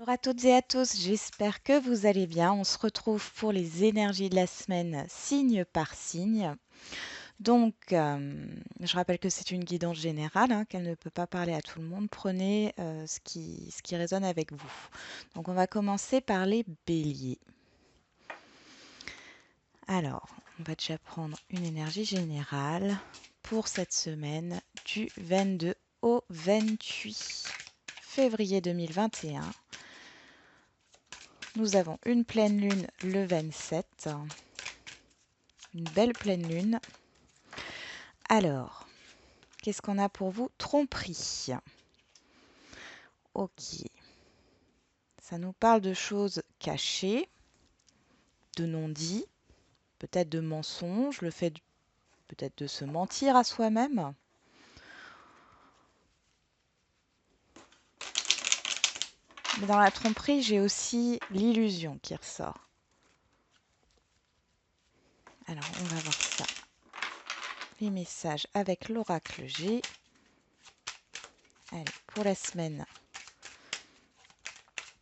Bonjour à toutes et à tous, j'espère que vous allez bien. On se retrouve pour les énergies de la semaine, signe par signe. Donc, je rappelle que c'est une guidance générale, hein, qu'elle ne peut pas parler à tout le monde. Prenez ce qui résonne avec vous. Donc, on va commencer par les béliers. Alors, on va déjà prendre une énergie générale pour cette semaine du 22 au 28 février 2021. Nous avons une pleine lune le 27, une belle pleine lune. Alors, qu'est-ce qu'on a pour vous? Tromperie. Ok. Ça nous parle de choses cachées, de non-dits, peut-être de mensonges, le fait peut-être de se mentir à soi-même. Mais dans la tromperie, j'ai aussi l'illusion qui ressort. Alors, on va voir ça. Les messages avec l'oracle G. Allez, pour la semaine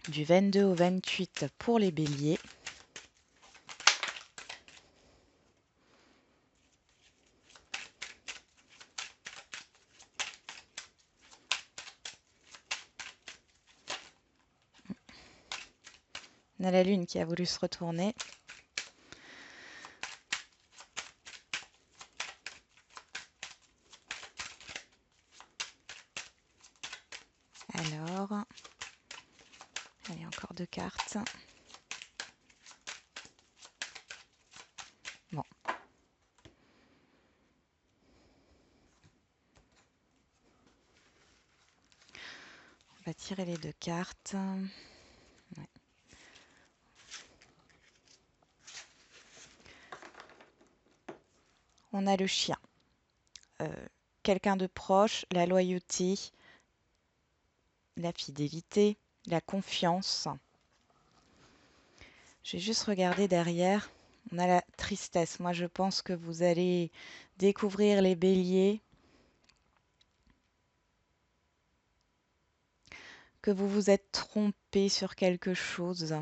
du 22 au 28 pour les béliers. On a la lune qui a voulu se retourner. Alors, allez, encore deux cartes. Bon. On va tirer les deux cartes. Ouais. On a le chien. Quelqu'un de proche, la loyauté, la fidélité, la confiance. Je vais juste regarder derrière. On a la tristesse. Moi, je pense que vous allez découvrir les béliers, que vous vous êtes trompé sur quelque chose.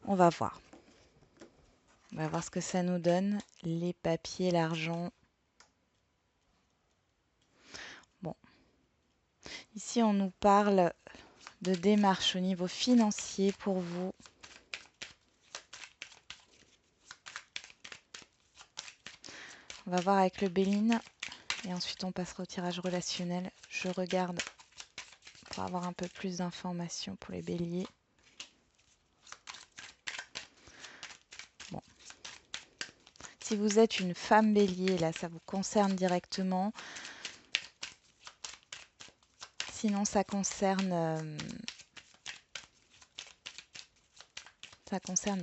On va voir. On va voir ce que ça nous donne. Les papiers, l'argent. Bon. Ici, on nous parle de démarche au niveau financier pour vous. On va voir avec le Béline et ensuite on passera au tirage relationnel. Je regarde pour avoir un peu plus d'informations pour les béliers. Bon. Si vous êtes une femme bélier, là, ça vous concerne directement. Sinon, ça concerne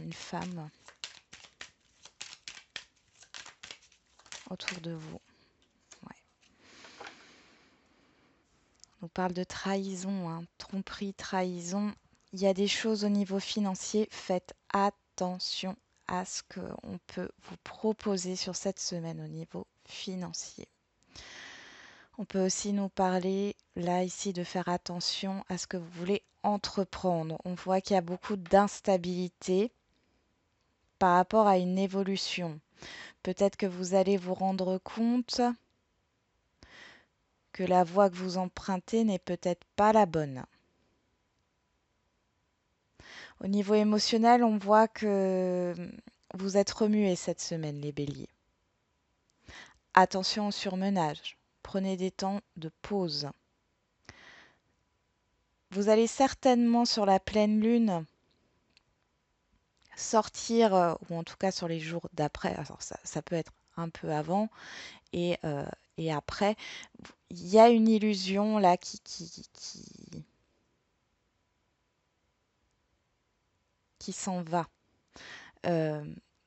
une femme autour de vous. Ouais. On nous parle de trahison, hein, tromperie, trahison. Il y a des choses au niveau financier. Faites attention à ce qu'on peut vous proposer sur cette semaine au niveau financier. On peut aussi nous parler, là, ici, de faire attention à ce que vous voulez entreprendre. On voit qu'il y a beaucoup d'instabilité par rapport à une évolution. Peut-être que vous allez vous rendre compte que la voie que vous empruntez n'est peut-être pas la bonne. Au niveau émotionnel, on voit que vous êtes remués cette semaine, les béliers. Attention au surmenage. Prenez des temps de pause. Vous allez certainement sur la pleine lune sortir, ou en tout cas sur les jours d'après, alors ça peut être un peu avant et après, il y a une illusion là qui s'en va.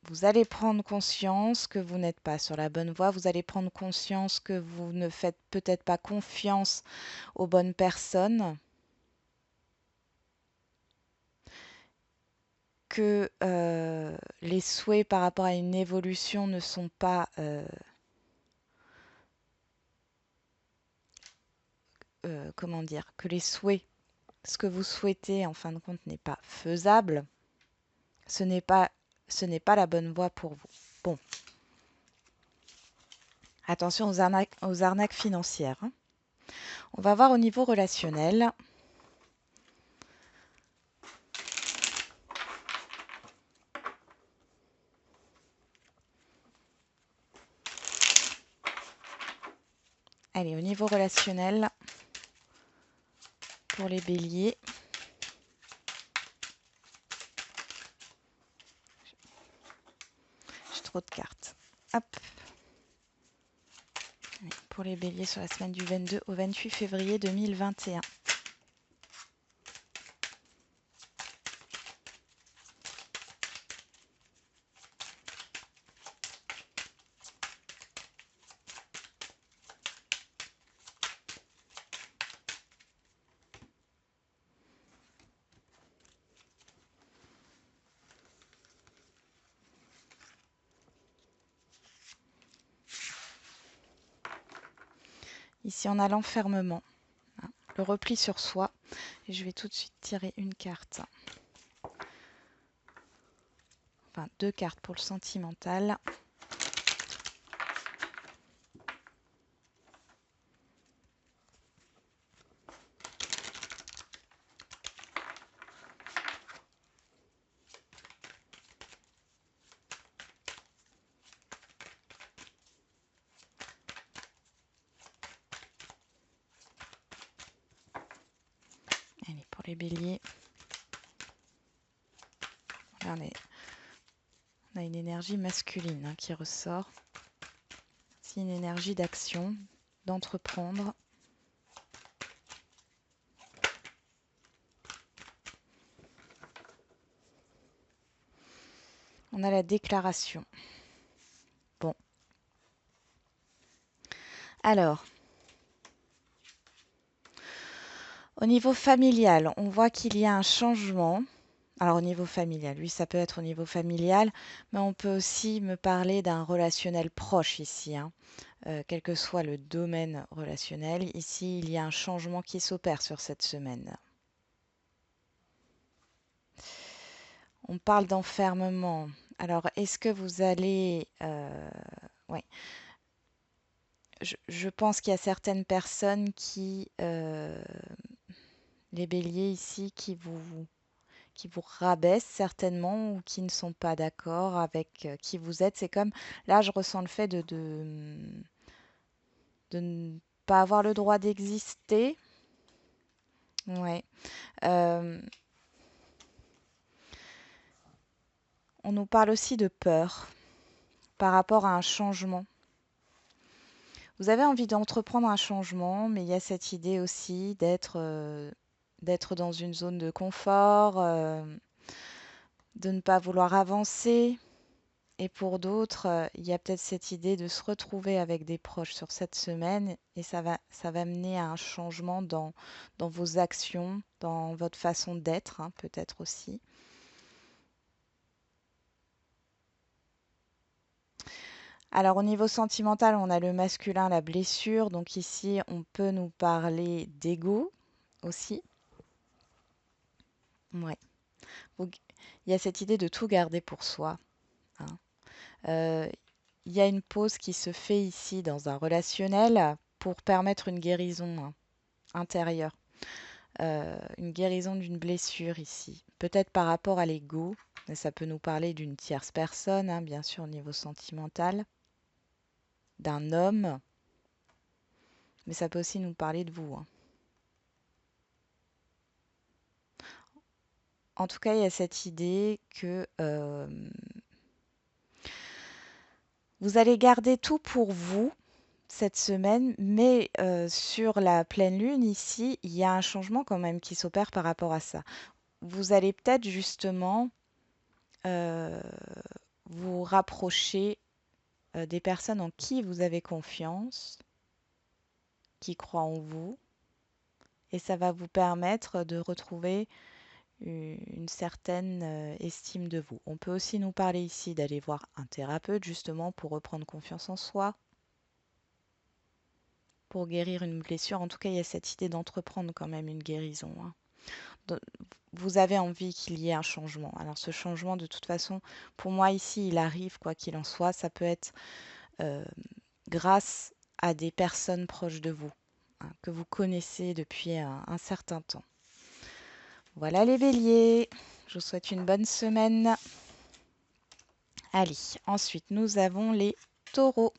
Vous allez prendre conscience que vous n'êtes pas sur la bonne voie, vous allez prendre conscience que vous ne faites peut-être pas confiance aux bonnes personnes, que les souhaits par rapport à une évolution ne sont pas comment dire, que les souhaits, ce que vous souhaitez en fin de compte n'est pas faisable, ce n'est pas, ce n'est pas la bonne voie pour vous. Bon, attention aux arnaques financières, hein. On va voir au niveau relationnel. Allez, au niveau relationnel, pour les béliers. J'ai trop de cartes. Hop. Allez, pour les béliers sur la semaine du 22 au 28 février 2021. Ici, on a l'enfermement, hein, le repli sur soi. Et je vais tout de suite tirer une carte. Enfin, deux cartes pour le sentimental. Allez, pour les béliers. Là, on a une énergie masculine, hein, qui ressort. C'est une énergie d'action, d'entreprendre. On a la déclaration. Bon. Alors, au niveau familial, on voit qu'il y a un changement. Alors au niveau familial, oui, ça peut être au niveau familial, mais on peut aussi me parler d'un relationnel proche ici, hein. Quel que soit le domaine relationnel, ici, il y a un changement qui s'opère sur cette semaine. On parle d'enfermement. Alors, est-ce que vous allez... ouais. Je pense qu'il y a certaines personnes qui... les béliers ici, qui vous rabaissent certainement ou qui ne sont pas d'accord avec qui vous êtes. C'est comme... Là, je ressens le fait de ne pas avoir le droit d'exister. Ouais. Euh, on nous parle aussi de peur par rapport à un changement. Vous avez envie d'entreprendre un changement, mais il y a cette idée aussi d'être dans une zone de confort, de ne pas vouloir avancer. Et pour d'autres, il y a peut-être cette idée de se retrouver avec des proches sur cette semaine et ça va mener à un changement dans vos actions, dans votre façon d'être, hein, peut-être aussi. Alors au niveau sentimental, on a le masculin, la blessure. Donc ici, on peut nous parler d'ego aussi. Ouais. Il y a cette idée de tout garder pour soi, hein. Euh, il y a une pause qui se fait ici dans un relationnel pour permettre une guérison, hein, intérieure. Une guérison d'une blessure ici. Peut-être par rapport à l'ego, mais ça peut nous parler d'une tierce personne, hein, bien sûr au niveau sentimental, d'un homme, mais ça peut aussi nous parler de vous, hein. En tout cas, il y a cette idée que vous allez garder tout pour vous cette semaine, mais sur la pleine lune ici, il y a un changement quand même qui s'opère par rapport à ça. Vous allez peut-être justement euh, vous rapprocher des personnes en qui vous avez confiance, qui croient en vous, et ça va vous permettre de retrouver une certaine estime de vous. On peut aussi nous parler ici d'aller voir un thérapeute justement pour reprendre confiance en soi. pour guérir une blessure. En tout cas, il y a cette idée d'entreprendre quand même une guérison, hein. De- Vous avez envie qu'il y ait un changement. Alors ce changement, de toute façon, pour moi ici, il arrive quoi qu'il en soit. Ça peut être euh, grâce à des personnes proches de vous, hein, que vous connaissez depuis un certain temps. Voilà les béliers. Je vous souhaite une bonne semaine. Allez, ensuite nous avons les taureaux.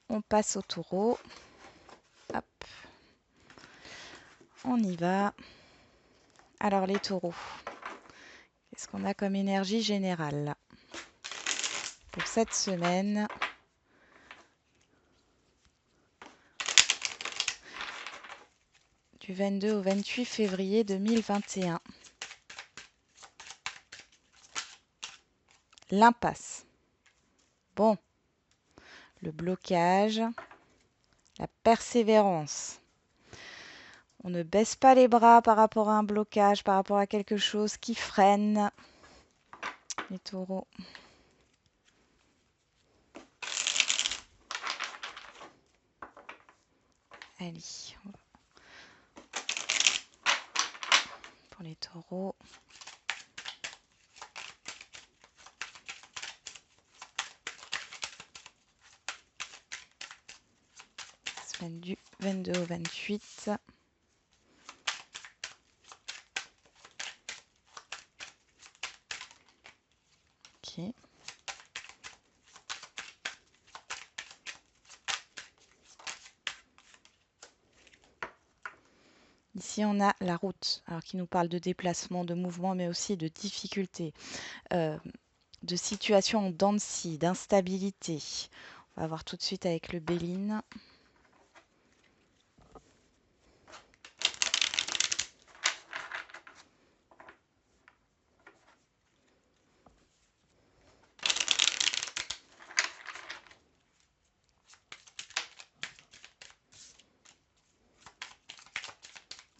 On passe aux taureaux. Hop, on y va. Alors les taureaux, qu'est-ce qu'on a comme énergie générale pour cette semaine? Du 22 au 28 février 2021. L'impasse. Bon, le blocage, la persévérance. On ne baisse pas les bras par rapport à un blocage, par rapport à quelque chose qui freine. Les taureaux. Allez, pour les taureaux. Semaine du 22 au 28. Ok. Ici, on a la route, alors qui nous parle de déplacement, de mouvement, mais aussi de difficultés, de situation en dents de scie, d'instabilité. On va voir tout de suite avec le Béline.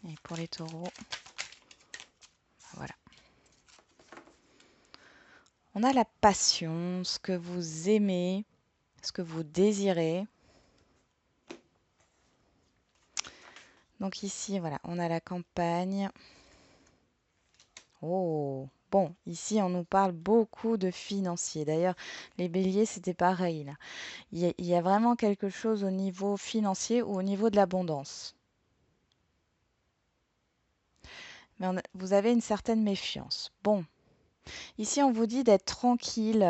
Et pour les taureaux, voilà. On a la passion, ce que vous aimez, ce que vous désirez. Donc ici, voilà, on a la campagne. Oh, bon, ici, on nous parle beaucoup de financier. D'ailleurs, les béliers, c'était pareil, là. Il y a vraiment quelque chose au niveau financier ou au niveau de l'abondance. Mais vous avez une certaine méfiance. Bon, ici, on vous dit d'être tranquille.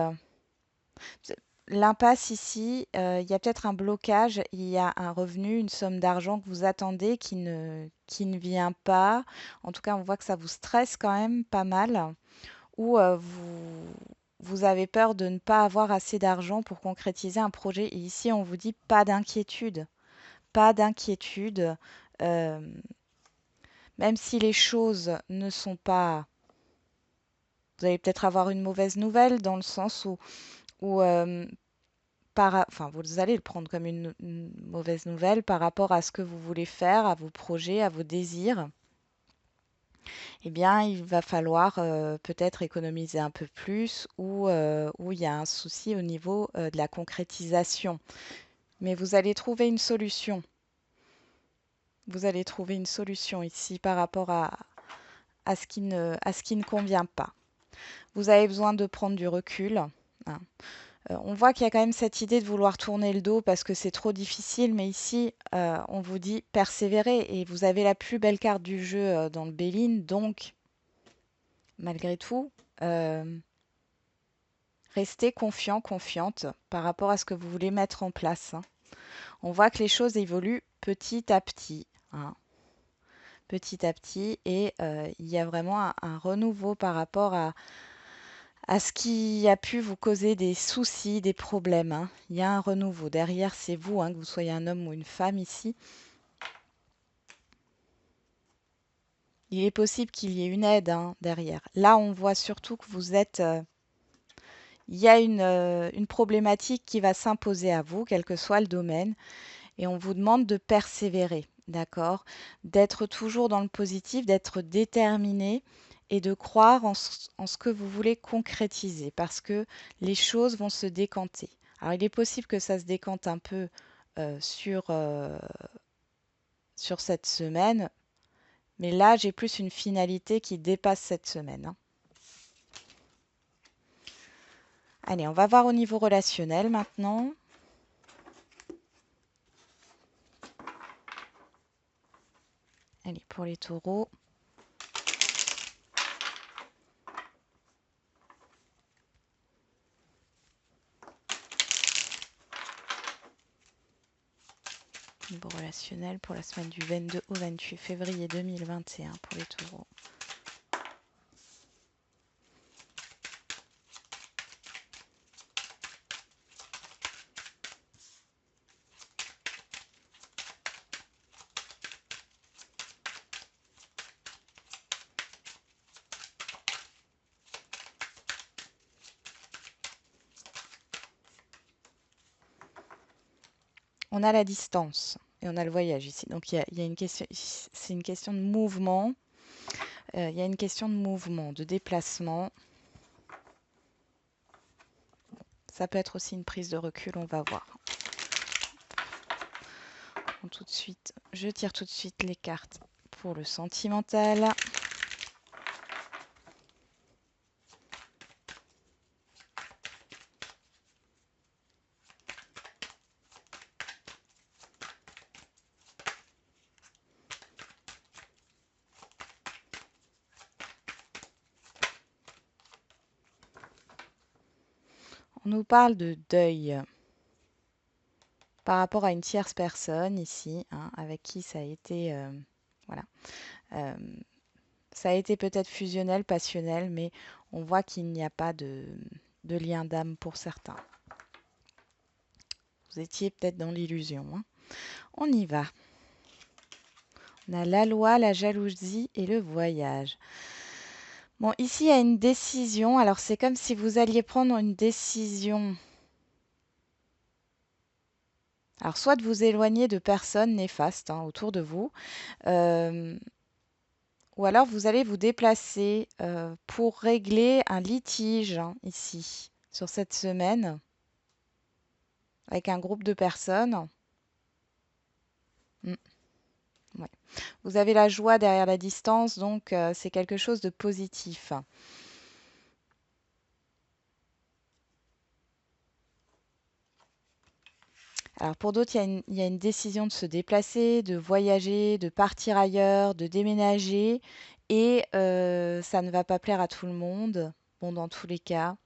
L'impasse ici, il y a peut-être un blocage, il y a un revenu, une somme d'argent que vous attendez qui ne vient pas. En tout cas, on voit que ça vous stresse quand même pas mal. Ou vous avez peur de ne pas avoir assez d'argent pour concrétiser un projet. Et ici, on vous dit pas d'inquiétude. Pas d'inquiétude. euh, Même si les choses ne sont pas... Vous allez peut-être avoir une mauvaise nouvelle dans le sens où enfin, vous allez le prendre comme une mauvaise nouvelle par rapport à ce que vous voulez faire, à vos projets, à vos désirs. Eh bien, il va falloir peut-être économiser un peu plus ou il y a un souci au niveau de la concrétisation. Mais vous allez trouver une solution. Vous allez trouver une solution ici par rapport à ce qui ne convient pas. Vous avez besoin de prendre du recul, hein. On voit qu'il y a quand même cette idée de vouloir tourner le dos parce que c'est trop difficile, mais ici, on vous dit persévérer et vous avez la plus belle carte du jeu dans le Béline, donc malgré tout, euh, restez confiant, confiante par rapport à ce que vous voulez mettre en place, hein. On voit que les choses évoluent petit à petit, hein, petit à petit, et il y a vraiment un renouveau par rapport à ce qui a pu vous causer des soucis, des problèmes, hein. Il y a un renouveau. Derrière, c'est vous, hein, que vous soyez un homme ou une femme ici. Il est possible qu'il y ait une aide, hein, derrière. Là, on voit surtout que vous êtes... il y a une problématique qui va s'imposer à vous, quel que soit le domaine, et on vous demande de persévérer, d'accord? D'être toujours dans le positif, d'être déterminé et de croire en ce que vous voulez concrétiser, parce que les choses vont se décanter. Alors, il est possible que ça se décante un peu sur cette semaine. Mais là, j'ai plus une finalité qui dépasse cette semaine, hein. Allez, on va voir au niveau relationnel maintenant. Allez, pour les taureaux. Niveau relationnel pour la semaine du 22 au 28 février 2021 pour les taureaux. On a la distance et on a le voyage ici. Donc il y a une question, c'est une question de mouvement. Il y a une question de mouvement, de déplacement. Ça peut être aussi une prise de recul, on va voir. Tout de suite, je tire tout de suite les cartes pour le sentimental. On nous parle de deuil par rapport à une tierce personne ici, hein, avec qui ça a été, voilà, euh, ça a été peut-être fusionnel, passionnel, mais on voit qu'il n'y a pas de lien d'âme pour certains. Vous étiez peut-être dans l'illusion, hein. On y va. On a la loi, la jalousie et le voyage. Bon, ici, il y a une décision. Alors, c'est comme si vous alliez prendre une décision. Alors, soit de vous éloigner de personnes néfastes, hein, autour de vous, euh, ou alors vous allez vous déplacer pour régler un litige, hein, ici, sur cette semaine, avec un groupe de personnes. Mm, ouais. Vous avez la joie derrière la distance, donc c'est quelque chose de positif. Alors pour d'autres, il y a une décision de se déplacer, de voyager, de partir ailleurs, de déménager, et ça ne va pas plaire à tout le monde. Bon, dans tous les cas,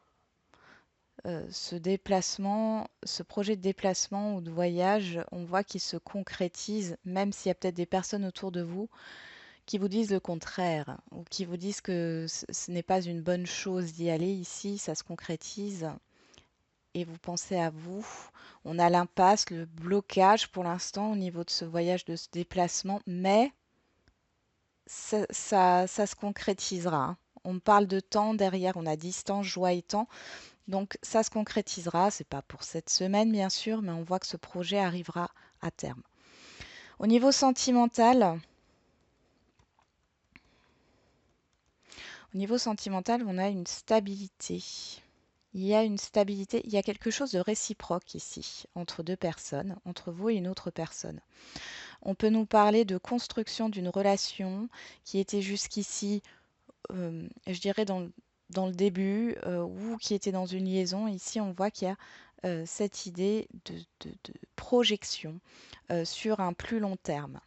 ce déplacement, ce projet de déplacement ou de voyage, on voit qu'il se concrétise, même s'il y a peut-être des personnes autour de vous qui vous disent le contraire, ou qui vous disent que ce n'est pas une bonne chose d'y aller. Ici, ça se concrétise et vous pensez à vous. On a l'impasse, le blocage pour l'instant au niveau de ce voyage, de ce déplacement, mais ça se concrétisera, hein. On parle de temps derrière, on a distance, joie et temps. Donc ça se concrétisera. C'est pas pour cette semaine bien sûr, mais on voit que ce projet arrivera à terme. Au niveau sentimental, on a une stabilité. Il y a une stabilité, il y a quelque chose de réciproque ici, entre deux personnes, entre vous et une autre personne. On peut nous parler de construction d'une relation qui était jusqu'ici, je dirais, dans le début, ou qui était dans une liaison. Ici, on voit qu'il y a cette idée de projection sur un plus long terme.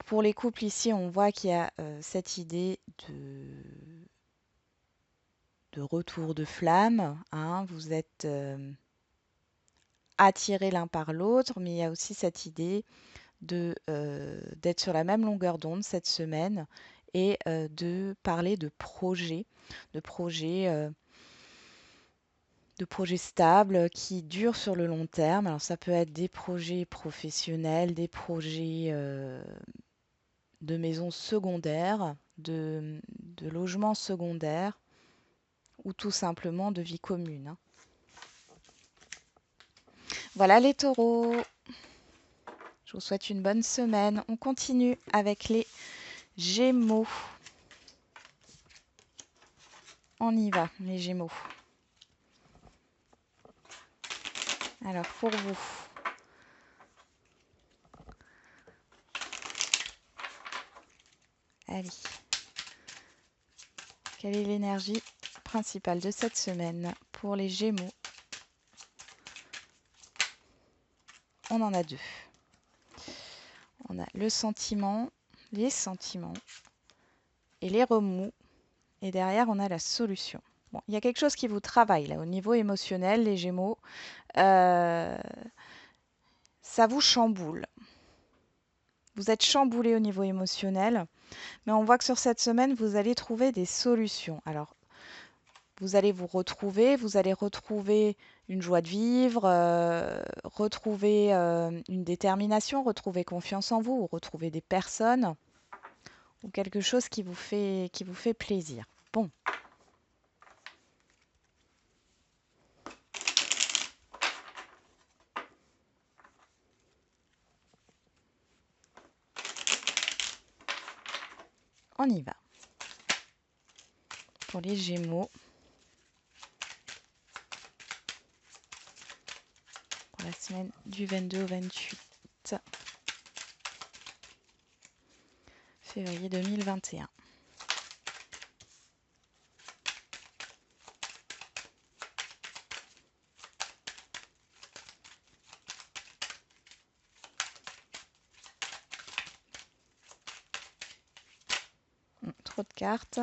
Pour les couples ici, on voit qu'il y a cette idée de retour de flamme, hein. Vous êtes attirés l'un par l'autre, mais il y a aussi cette idée d'être sur la même longueur d'onde cette semaine et de parler de projets, euh, de projets stables qui durent sur le long terme. Alors ça peut être des projets professionnels, des projets de maisons secondaires, de logements secondaires ou tout simplement de vie commune, hein. Voilà les taureaux. Je vous souhaite une bonne semaine. On continue avec les Gémeaux. On y va, les Gémeaux. Alors pour vous, allez, quelle est l'énergie principale de cette semaine pour les Gémeaux? On en a deux. On a le sentiment, les sentiments et les remous. Et derrière, on a la solution. Bon, il y a quelque chose qui vous travaille là au niveau émotionnel, les Gémeaux. Ça vous chamboule. Vous êtes chamboulé au niveau émotionnel, mais on voit que sur cette semaine, vous allez trouver des solutions. Alors, vous allez retrouver une joie de vivre, retrouver une détermination, retrouver confiance en vous, retrouver des personnes ou quelque chose qui vous fait plaisir. Bon. On y va. Pour les Gémeaux, pour la semaine du 22 au 28 février 2021. Trop de cartes.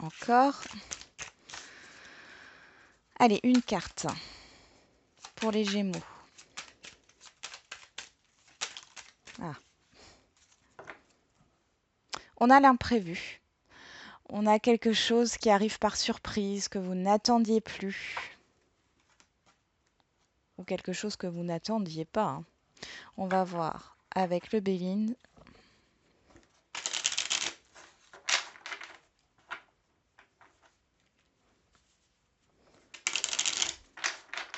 Encore. Allez, une carte pour les Gémeaux. Ah. On a l'imprévu. On a quelque chose qui arrive par surprise, que vous n'attendiez plus. Ou quelque chose que vous n'attendiez pas. Hein. On va voir avec le Béline.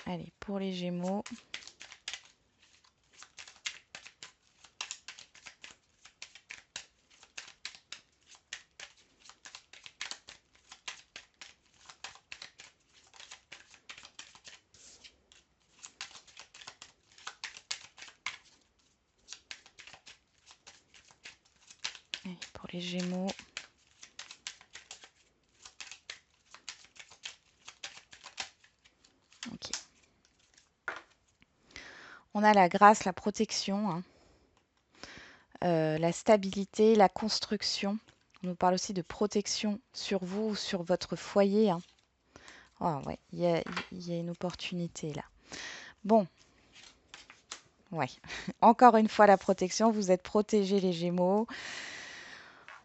Allez, pour les Gémeaux. Allez, pour les Gémeaux. Ok. On a la grâce, la protection, hein. La stabilité, la construction. On nous parle aussi de protection sur vous, sur votre foyer. Hein. Oh, ouais, il y a une opportunité là. Bon, ouais. Encore une fois, la protection. Vous êtes protégés, les Gémeaux.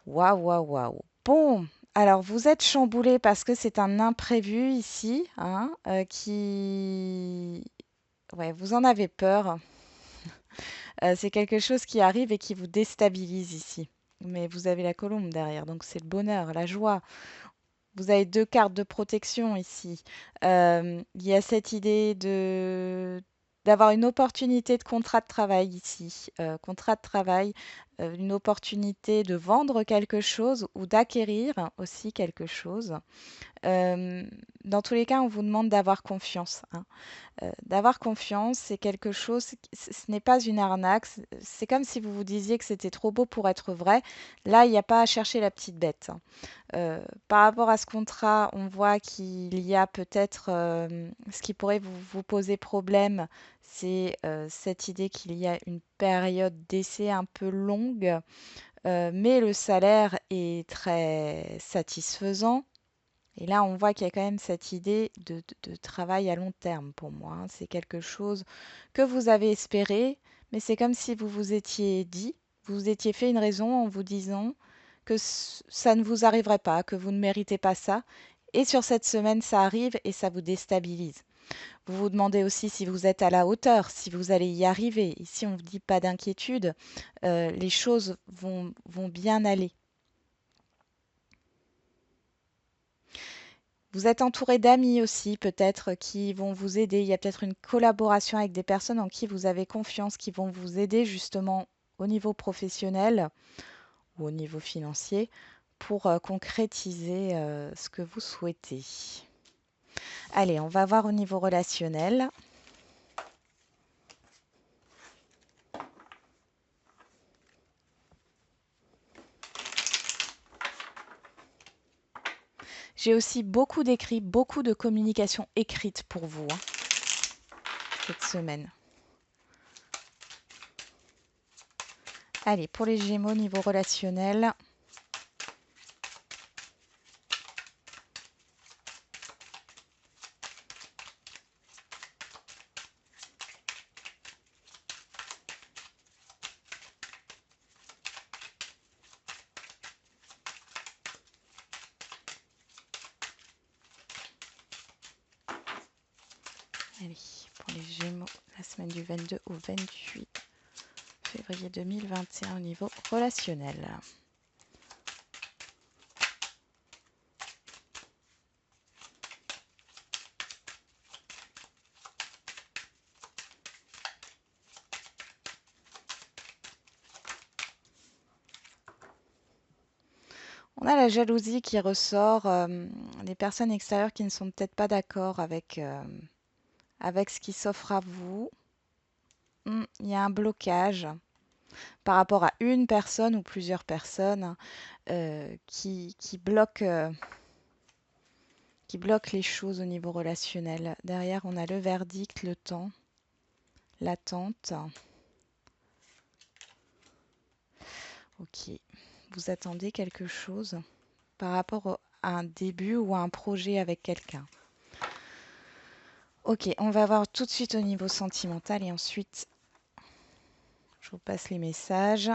Waouh, waouh, waouh. Bon, alors vous êtes chamboulés parce que c'est un imprévu ici, hein, qui... Ouais, vous en avez peur. C'est quelque chose qui arrive et qui vous déstabilise ici. Mais vous avez la colombe derrière, donc c'est le bonheur, la joie. Vous avez deux cartes de protection ici. Il y a cette idée d'avoir une opportunité de contrat de travail ici. Contrat de travail, une opportunité de vendre quelque chose ou d'acquérir aussi quelque chose. Euh, dans tous les cas, on vous demande d'avoir confiance. Hein. D'avoir confiance, c'est quelque chose, ce n'est pas une arnaque. C'est comme si vous vous disiez que c'était trop beau pour être vrai. Là, il n'y a pas à chercher la petite bête. Hein. Par rapport à ce contrat, on voit qu'il y a peut-être ce qui pourrait vous poser problème, c'est cette idée qu'il y a une période d'essai un peu longue, mais le salaire est très satisfaisant. Et là, on voit qu'il y a quand même cette idée de travail à long terme pour moi. Hein. C'est quelque chose que vous avez espéré, mais c'est comme si vous vous étiez dit, vous vous étiez fait une raison en vous disant que ça ne vous arriverait pas, que vous ne méritez pas ça. Et sur cette semaine, ça arrive et ça vous déstabilise. Vous vous demandez aussi si vous êtes à la hauteur, si vous allez y arriver. Ici, on ne vous dit pas d'inquiétude, les choses vont bien aller. Vous êtes entouré d'amis aussi, peut-être, qui vont vous aider. Il y a peut-être une collaboration avec des personnes en qui vous avez confiance, qui vont vous aider justement au niveau professionnel ou au niveau financier pour concrétiser ce que vous souhaitez. Allez, on va voir au niveau relationnel. J'ai aussi beaucoup d'écrits, beaucoup de communication écrite pour vous cette semaine. Allez, pour les Gémeaux, niveau relationnel. Allez, pour les Gémeaux, la semaine du 22 au 28 février 2021 au niveau relationnel. On a la jalousie qui ressort, des personnes extérieures qui ne sont peut-être pas d'accord avec ce qui s'offre à vous. Il y a un blocage par rapport à une personne ou plusieurs personnes qui bloquent les choses au niveau relationnel. Derrière, on a le verdict, le temps, l'attente. Ok. Vous attendez quelque chose par rapport à un début ou à un projet avec quelqu'un. Ok, on va voir tout de suite au niveau sentimental et ensuite je vous passe les messages.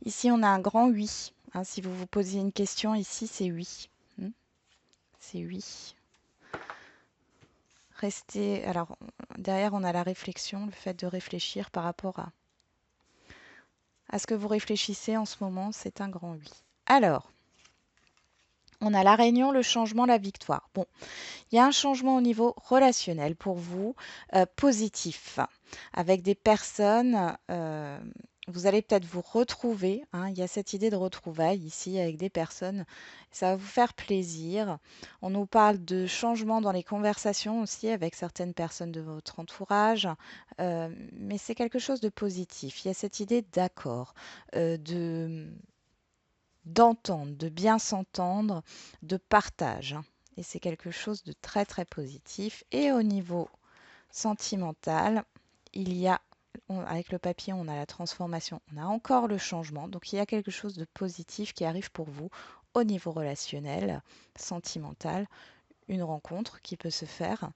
Ici, on a un grand oui. Si vous vous posez une question, ici, c'est oui. C'est oui. Restez. Alors, derrière, on a la réflexion, le fait de réfléchir par rapport à ce que vous réfléchissez en ce moment, c'est un grand oui. Alors, on a la réunion, le changement, la victoire. Bon, il y a un changement au niveau relationnel pour vous, positif, avec des personnes. Vous allez peut-être vous retrouver. Il y a cette idée de retrouvailles ici avec des personnes. Ça va vous faire plaisir. On nous parle de changement dans les conversations aussi avec certaines personnes de votre entourage. Mais c'est quelque chose de positif. Il y a cette idée d'accord, d'entendre, de bien s'entendre, de partage. Et c'est quelque chose de très très positif. Et au niveau sentimental, il y a, avec le papier, on a la transformation, on a encore le changement. Donc il y a quelque chose de positif qui arrive pour vous au niveau relationnel, sentimental, une rencontre qui peut se faire.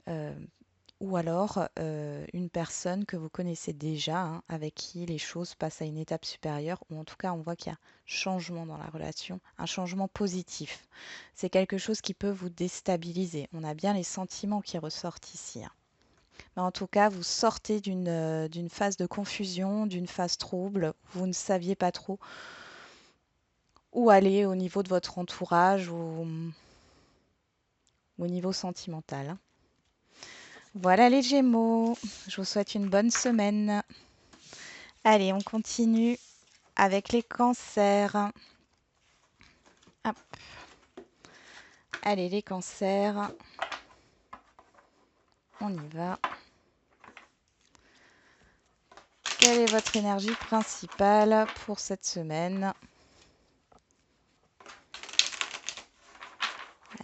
Euh, ou alors une personne que vous connaissez déjà, avec qui les choses passent à une étape supérieure, ou en tout cas on voit qu'il y a changement dans la relation, un changement positif. C'est quelque chose qui peut vous déstabiliser. On a bien les sentiments qui ressortent ici. Mais en tout cas, vous sortez d'une phase de confusion, d'une phase trouble, vous ne saviez pas trop où aller au niveau de votre entourage ou au niveau sentimental. Voilà les Gémeaux, je vous souhaite une bonne semaine. Allez, on continue avec les cancers. Hop. Allez, les cancers. On y va. Quelle est votre énergie principale pour cette semaine?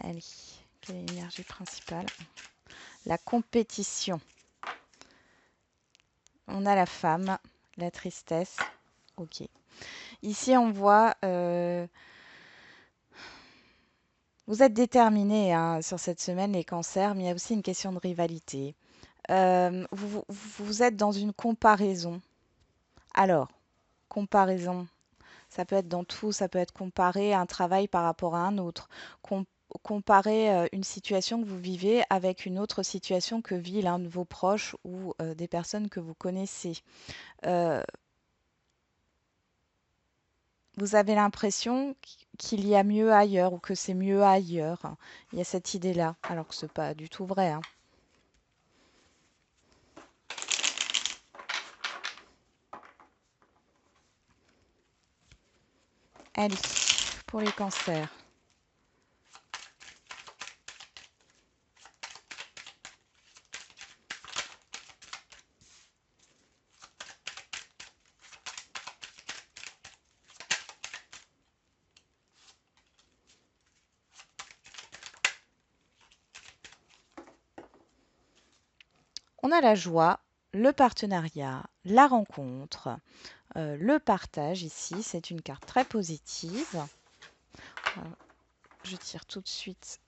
Allez, quelle est l'énergie principale? La compétition. On a la femme, la tristesse. Ok. Ici, on voit... vous êtes déterminés sur cette semaine, les cancers, mais il y a aussi une question de rivalité. Vous êtes dans une comparaison. Alors, comparaison, Ça peut être dans tout, ça peut être comparer un travail par rapport à un autre, com- comparer une situation que vous vivez avec une autre situation que vit l'un de vos proches ou des personnes que vous connaissez. Euh, Vous avez l'impression qu'il y a mieux ailleurs ou que c'est mieux ailleurs. Il y a cette idée-là, alors que c'est pas du tout vrai, hein. Allez, pour les cancers. On a la joie, le partenariat, la rencontre, le partage ici. C'est une carte très positive. Je tire tout de suite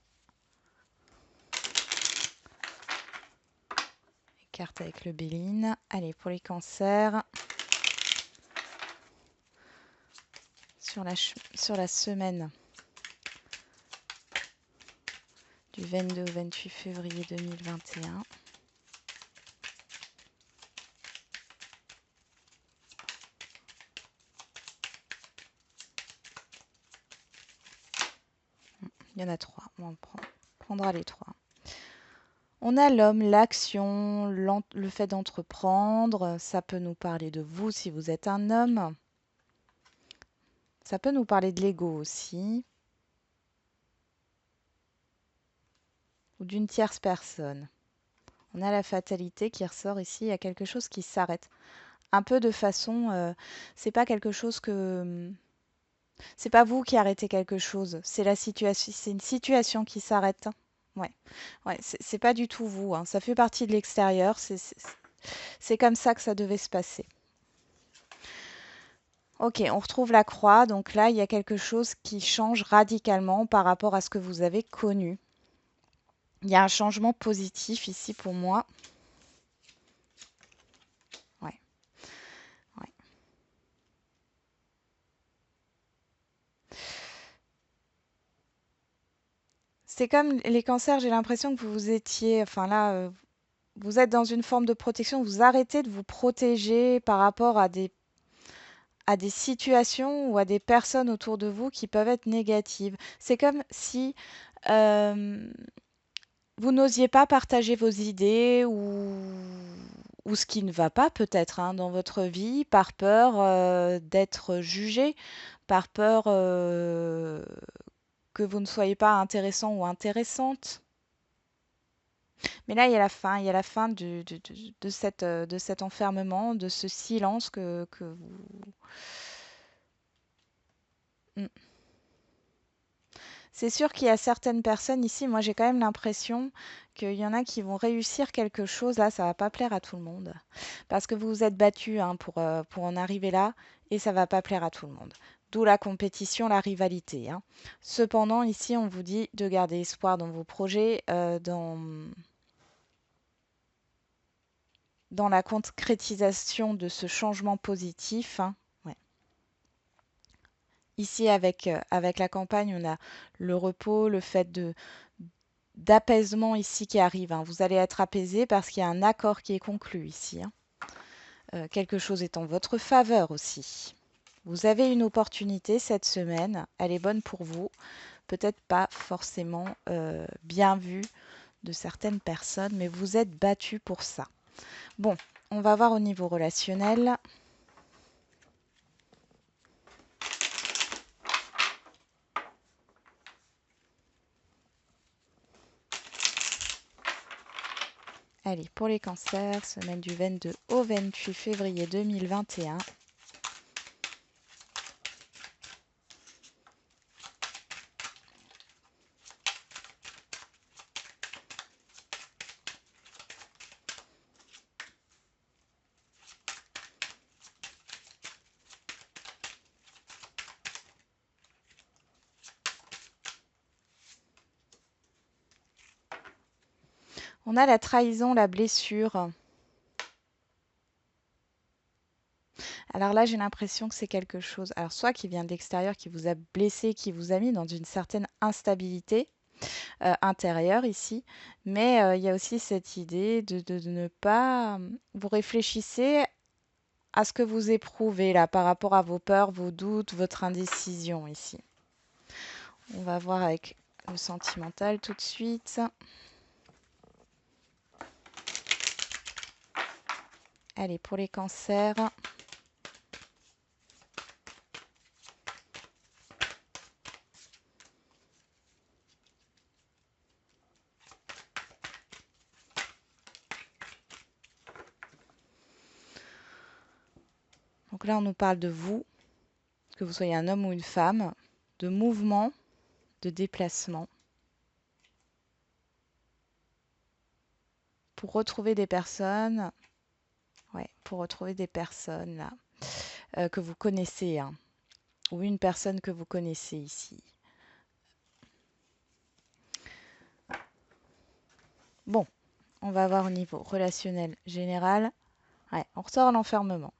les cartes avec le Béline. Allez, pour les cancers. Sur la semaine du 22 au 28 février 2021. Il y en a trois. On prendra les trois. On a l'homme, l'action, le fait d'entreprendre. Ça peut nous parler de vous si vous êtes un homme. Ça peut nous parler de l'ego aussi. Ou d'une tierce personne. On a la fatalité qui ressort ici. Il y a quelque chose qui s'arrête. Un peu de façon. C'est pas quelque chose que. C'est pas vous qui arrêtez quelque chose. C'est la situation. C'est une situation qui s'arrête. Ouais. Ouais. C'est pas du tout vous, hein. Ça fait partie de l'extérieur. C'est comme ça que ça devait se passer. Ok, on retrouve la croix. Donc là, il y a quelque chose qui change radicalement par rapport à ce que vous avez connu. Il y a un changement positif ici pour moi. Ouais, ouais. C'est comme les cancers, j'ai l'impression que vous étiez, enfin là, vous êtes dans une forme de protection. Vous arrêtez de vous protéger par rapport à des situations ou à des personnes autour de vous qui peuvent être négatives. C'est comme si euh, vous n'osiez pas partager vos idées ou ce qui ne va pas peut-être hein, dans votre vie par peur d'être jugé, par peur que vous ne soyez pas intéressant ou intéressante. Mais là, il y a la fin de cet enfermement, de ce silence que vous... Mm. C'est sûr qu'il y a certaines personnes ici, moi j'ai quand même l'impression qu'il y en a qui vont réussir quelque chose. Là, ça va pas plaire à tout le monde. Parce que vous vous êtes battu hein, pour en arriver là, et ça va pas plaire à tout le monde. D'où la compétition, la rivalité, hein. Cependant, ici, on vous dit de garder espoir dans vos projets, dans la concrétisation de ce changement positif, hein. Ouais. Ici, avec la campagne, on a le repos, le fait d'apaisement ici qui arrive, hein. Vous allez être apaisé parce qu'il y a un accord qui est conclu ici, hein. Quelque chose est en votre faveur aussi. Vous avez une opportunité cette semaine, elle est bonne pour vous, peut-être pas forcément bien vue de certaines personnes, mais vous êtes battu pour ça. Bon, on va voir au niveau relationnel. Allez, pour les cancers, semaine du 22 au 28 février 2021. On a la trahison, la blessure. Alors là, j'ai l'impression que c'est quelque chose, alors soit qui vient de l'extérieur, qui vous a blessé, qui vous a mis dans une certaine instabilité intérieure ici, mais il y a aussi cette idée de ne pas... Vous réfléchissez à ce que vous éprouvez là par rapport à vos peurs, vos doutes, votre indécision ici. On va voir avec le sentimental tout de suite. Allez, pour les cancers. Donc là, on nous parle de vous, que vous soyez un homme ou une femme, de mouvement, de déplacement, pour retrouver des personnes, ouais, pour retrouver des personnes là, que vous connaissez, hein, ou une personne que vous connaissez ici. Bon, on va voir au niveau relationnel général. Ouais, on ressort l'enfermement.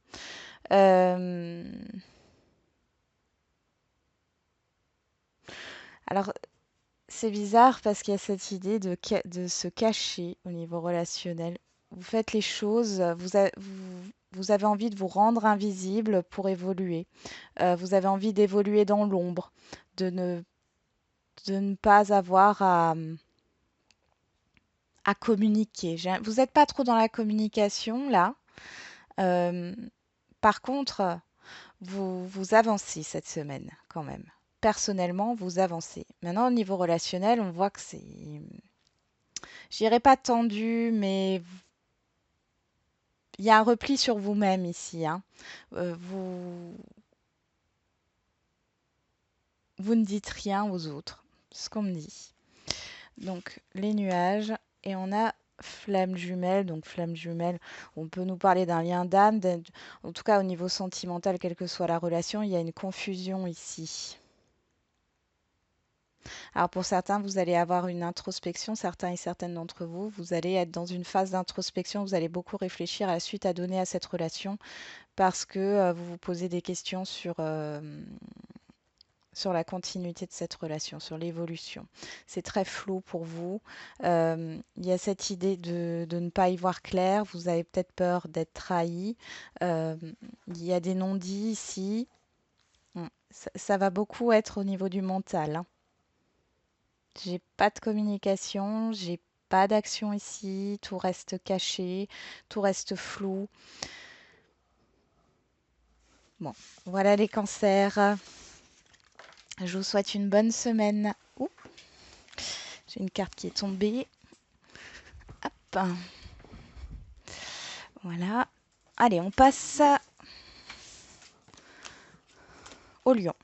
Alors, c'est bizarre parce qu'il y a cette idée de se cacher au niveau relationnel. Vous faites les choses, vous avez envie de vous rendre invisible pour évoluer. Vous avez envie d'évoluer dans l'ombre, de ne, de ne pas avoir à communiquer. Vous n'êtes pas trop dans la communication là. Euh, Par contre, vous avancez cette semaine quand même. Personnellement, vous avancez. Maintenant, au niveau relationnel, on voit que c'est, je dirais pas tendu, mais il y a un repli sur vous-même ici, hein. Vous ne dites rien aux autres, c'est ce qu'on me dit. Donc, les nuages, et on a flamme jumelle. Donc, flamme jumelle, on peut nous parler d'un lien d'âme. En tout cas, au niveau sentimental, quelle que soit la relation, il y a une confusion ici. Alors pour certains, vous allez avoir une introspection, certains et certaines d'entre vous, vous allez être dans une phase d'introspection, vous allez beaucoup réfléchir à la suite à donner à cette relation parce que vous vous posez des questions sur la continuité de cette relation, sur l'évolution. C'est très flou pour vous. Il y a cette idée de ne pas y voir clair, vous avez peut-être peur d'être trahi. Euh, il y a des non-dits ici. Ça va beaucoup être au niveau du mental, hein. J'ai pas de communication, j'ai pas d'action ici, tout reste caché, tout reste flou. Bon, voilà les cancers. Je vous souhaite une bonne semaine. Ouh, j'ai une carte qui est tombée. Hop. Voilà. Allez, on passe au lion.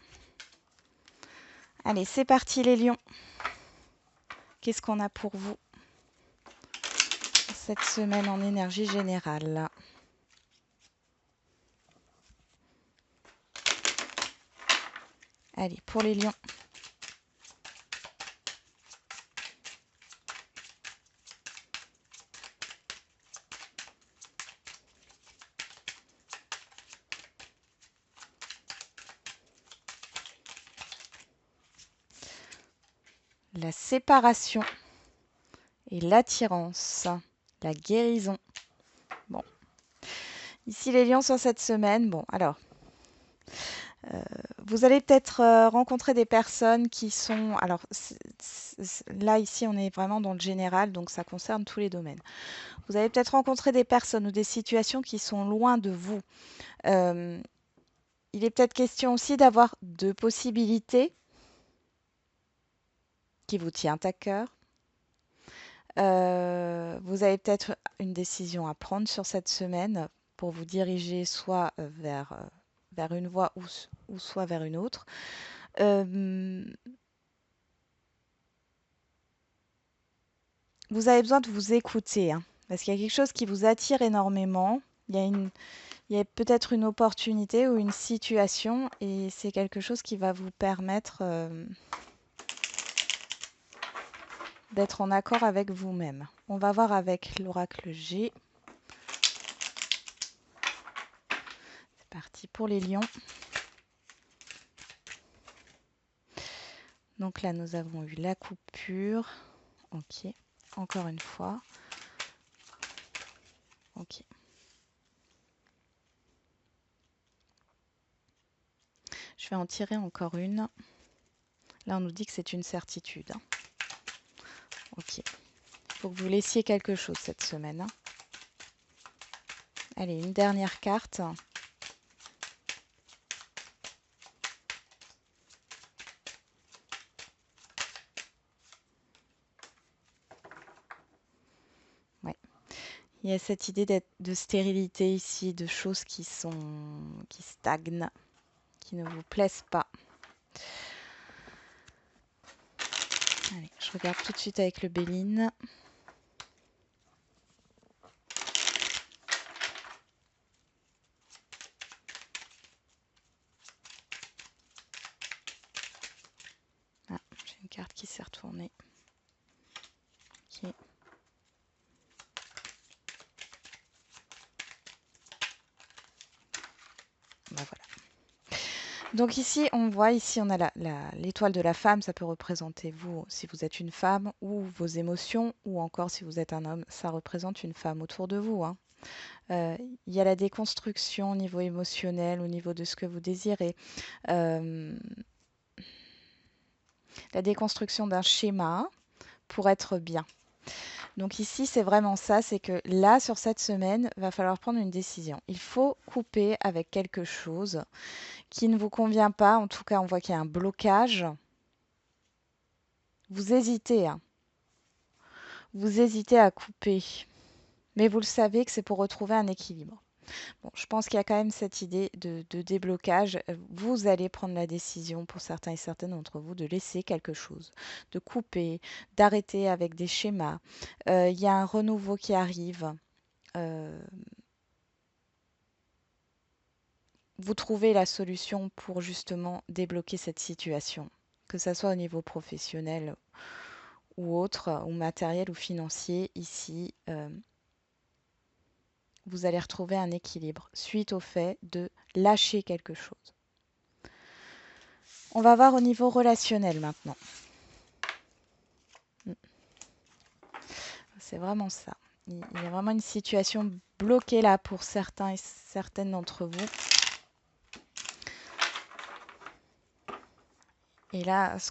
Allez, c'est parti les lions. Qu'est-ce qu'on a pour vous cette semaine en énergie générale? Allez, pour les lions. La séparation et l'attirance, la guérison. Bon, ici les lions sur cette semaine. Bon, alors, vous allez peut-être rencontrer des personnes qui sont... Alors là, ici, on est vraiment dans le général, donc ça concerne tous les domaines. Vous allez peut-être rencontrer des personnes ou des situations qui sont loin de vous. Euh, il est peut-être question aussi d'avoir deux possibilités qui vous tiennent à cœur. Vous avez peut-être une décision à prendre sur cette semaine pour vous diriger soit vers une voie ou soit vers une autre. Vous avez besoin de vous écouter, hein, parce qu'il y a quelque chose qui vous attire énormément. Il y a peut-être une opportunité ou une situation et c'est quelque chose qui va vous permettre d'être en accord avec vous-même. On va voir avec l'oracle G. C'est parti pour les lions. Donc là, nous avons eu la coupure. Ok. Encore une fois. Ok. Je vais en tirer encore une. Là, on nous dit que c'est une certitude. Ok. Il faut que vous laissiez quelque chose cette semaine. Allez, une dernière carte. Ouais. Il y a cette idée de stérilité ici, de choses qui stagnent, qui ne vous plaisent pas. Allez, je regarde tout de suite avec le Béline. Ah, j'ai une carte qui s'est retournée. Ok. Ben voilà. Donc ici, on voit, ici on a l'étoile de la femme, ça peut représenter vous si vous êtes une femme, ou vos émotions, ou encore si vous êtes un homme, ça représente une femme autour de vous. Hein. Il y a la déconstruction au niveau émotionnel, au niveau de ce que vous désirez. La déconstruction d'un schéma pour être bien. Donc ici, c'est vraiment ça, c'est que là, sur cette semaine, il va falloir prendre une décision. Il faut couper avec quelque chose qui ne vous convient pas. En tout cas, on voit qu'il y a un blocage. Vous hésitez, hein. Vous hésitez à couper. Mais vous le savez que c'est pour retrouver un équilibre. Bon, je pense qu'il y a quand même cette idée de déblocage. Vous allez prendre la décision, pour certains et certaines d'entre vous, de laisser quelque chose, de couper, d'arrêter avec des schémas. Il y a un renouveau qui arrive. Euh, vous trouvez la solution pour justement débloquer cette situation, que ce soit au niveau professionnel ou autre, ou matériel ou financier. Ici, vous allez retrouver un équilibre suite au fait de lâcher quelque chose. On va voir au niveau relationnel maintenant. C'est vraiment ça. Il y a vraiment une situation bloquée là pour certains et certaines d'entre vous. Et là, ce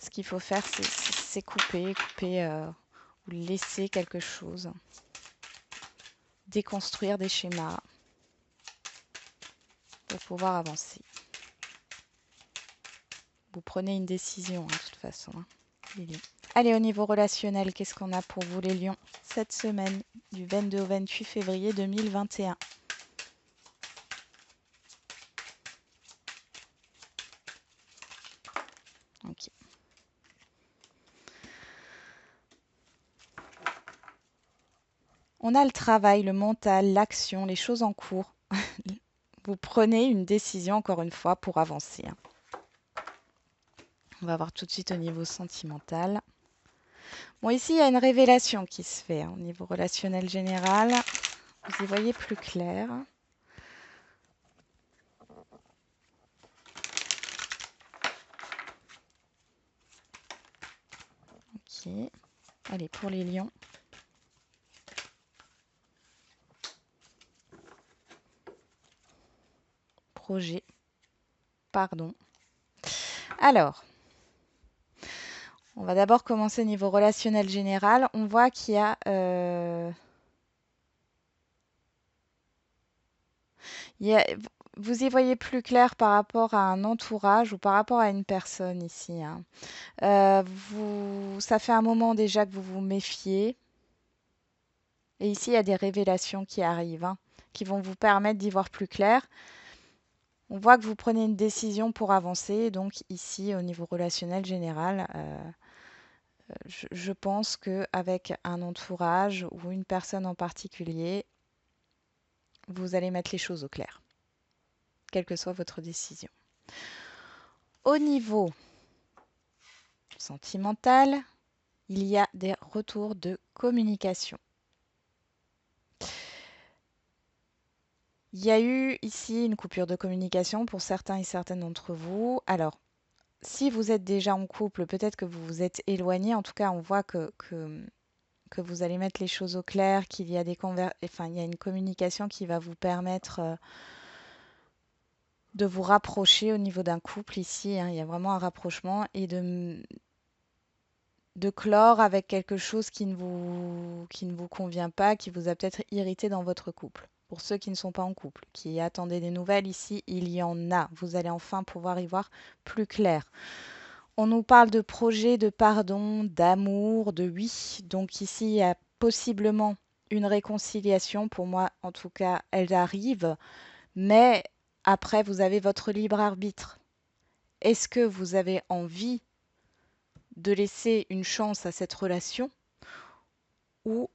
qu'il faut faire, c'est couper ou laisser quelque chose. Déconstruire des schémas pour pouvoir avancer. Vous prenez une décision, hein, de toute façon, hein, les lions. Allez, au niveau relationnel, qu'est-ce qu'on a pour vous les lions cette semaine du 22 au 28 février 2021? Ok. On a le travail, le mental, l'action, les choses en cours. Vous prenez une décision, encore une fois, pour avancer. On va voir tout de suite au niveau sentimental. Bon, ici, il y a une révélation qui se fait, hein, au niveau relationnel général. Vous y voyez plus clair. Ok. Allez, pour les lions. Projet. Pardon. Alors, on va d'abord commencer au niveau relationnel général. On voit qu'il y a... vous y voyez plus clair par rapport à un entourage ou par rapport à une personne ici. Hein. Ça fait un moment déjà que vous vous méfiez. Et ici, il y a des révélations qui arrivent, hein, qui vont vous permettre d'y voir plus clair. On voit que vous prenez une décision pour avancer. Donc ici, au niveau relationnel général, je pense qu'avec un entourage ou une personne en particulier, vous allez mettre les choses au clair, quelle que soit votre décision. Au niveau sentimental, il y a des retours de communication. Il y a eu ici une coupure de communication pour certains et certaines d'entre vous. Alors, si vous êtes déjà en couple, peut-être que vous vous êtes éloigné. En tout cas, on voit que vous allez mettre les choses au clair, qu'il y a enfin, il y a une communication qui va vous permettre de vous rapprocher au niveau d'un couple ici, hein. Il y a vraiment un rapprochement et de clore avec quelque chose qui ne vous convient pas, qui vous a peut-être irrité dans votre couple. Pour ceux qui ne sont pas en couple, qui attendaient des nouvelles ici, il y en a. Vous allez enfin pouvoir y voir plus clair. On nous parle de projet, de pardon, d'amour, de oui. Donc ici, il y a possiblement une réconciliation. Pour moi, en tout cas, elle arrive. Mais après, vous avez votre libre arbitre. Est-ce que vous avez envie de laisser une chance à cette relation ou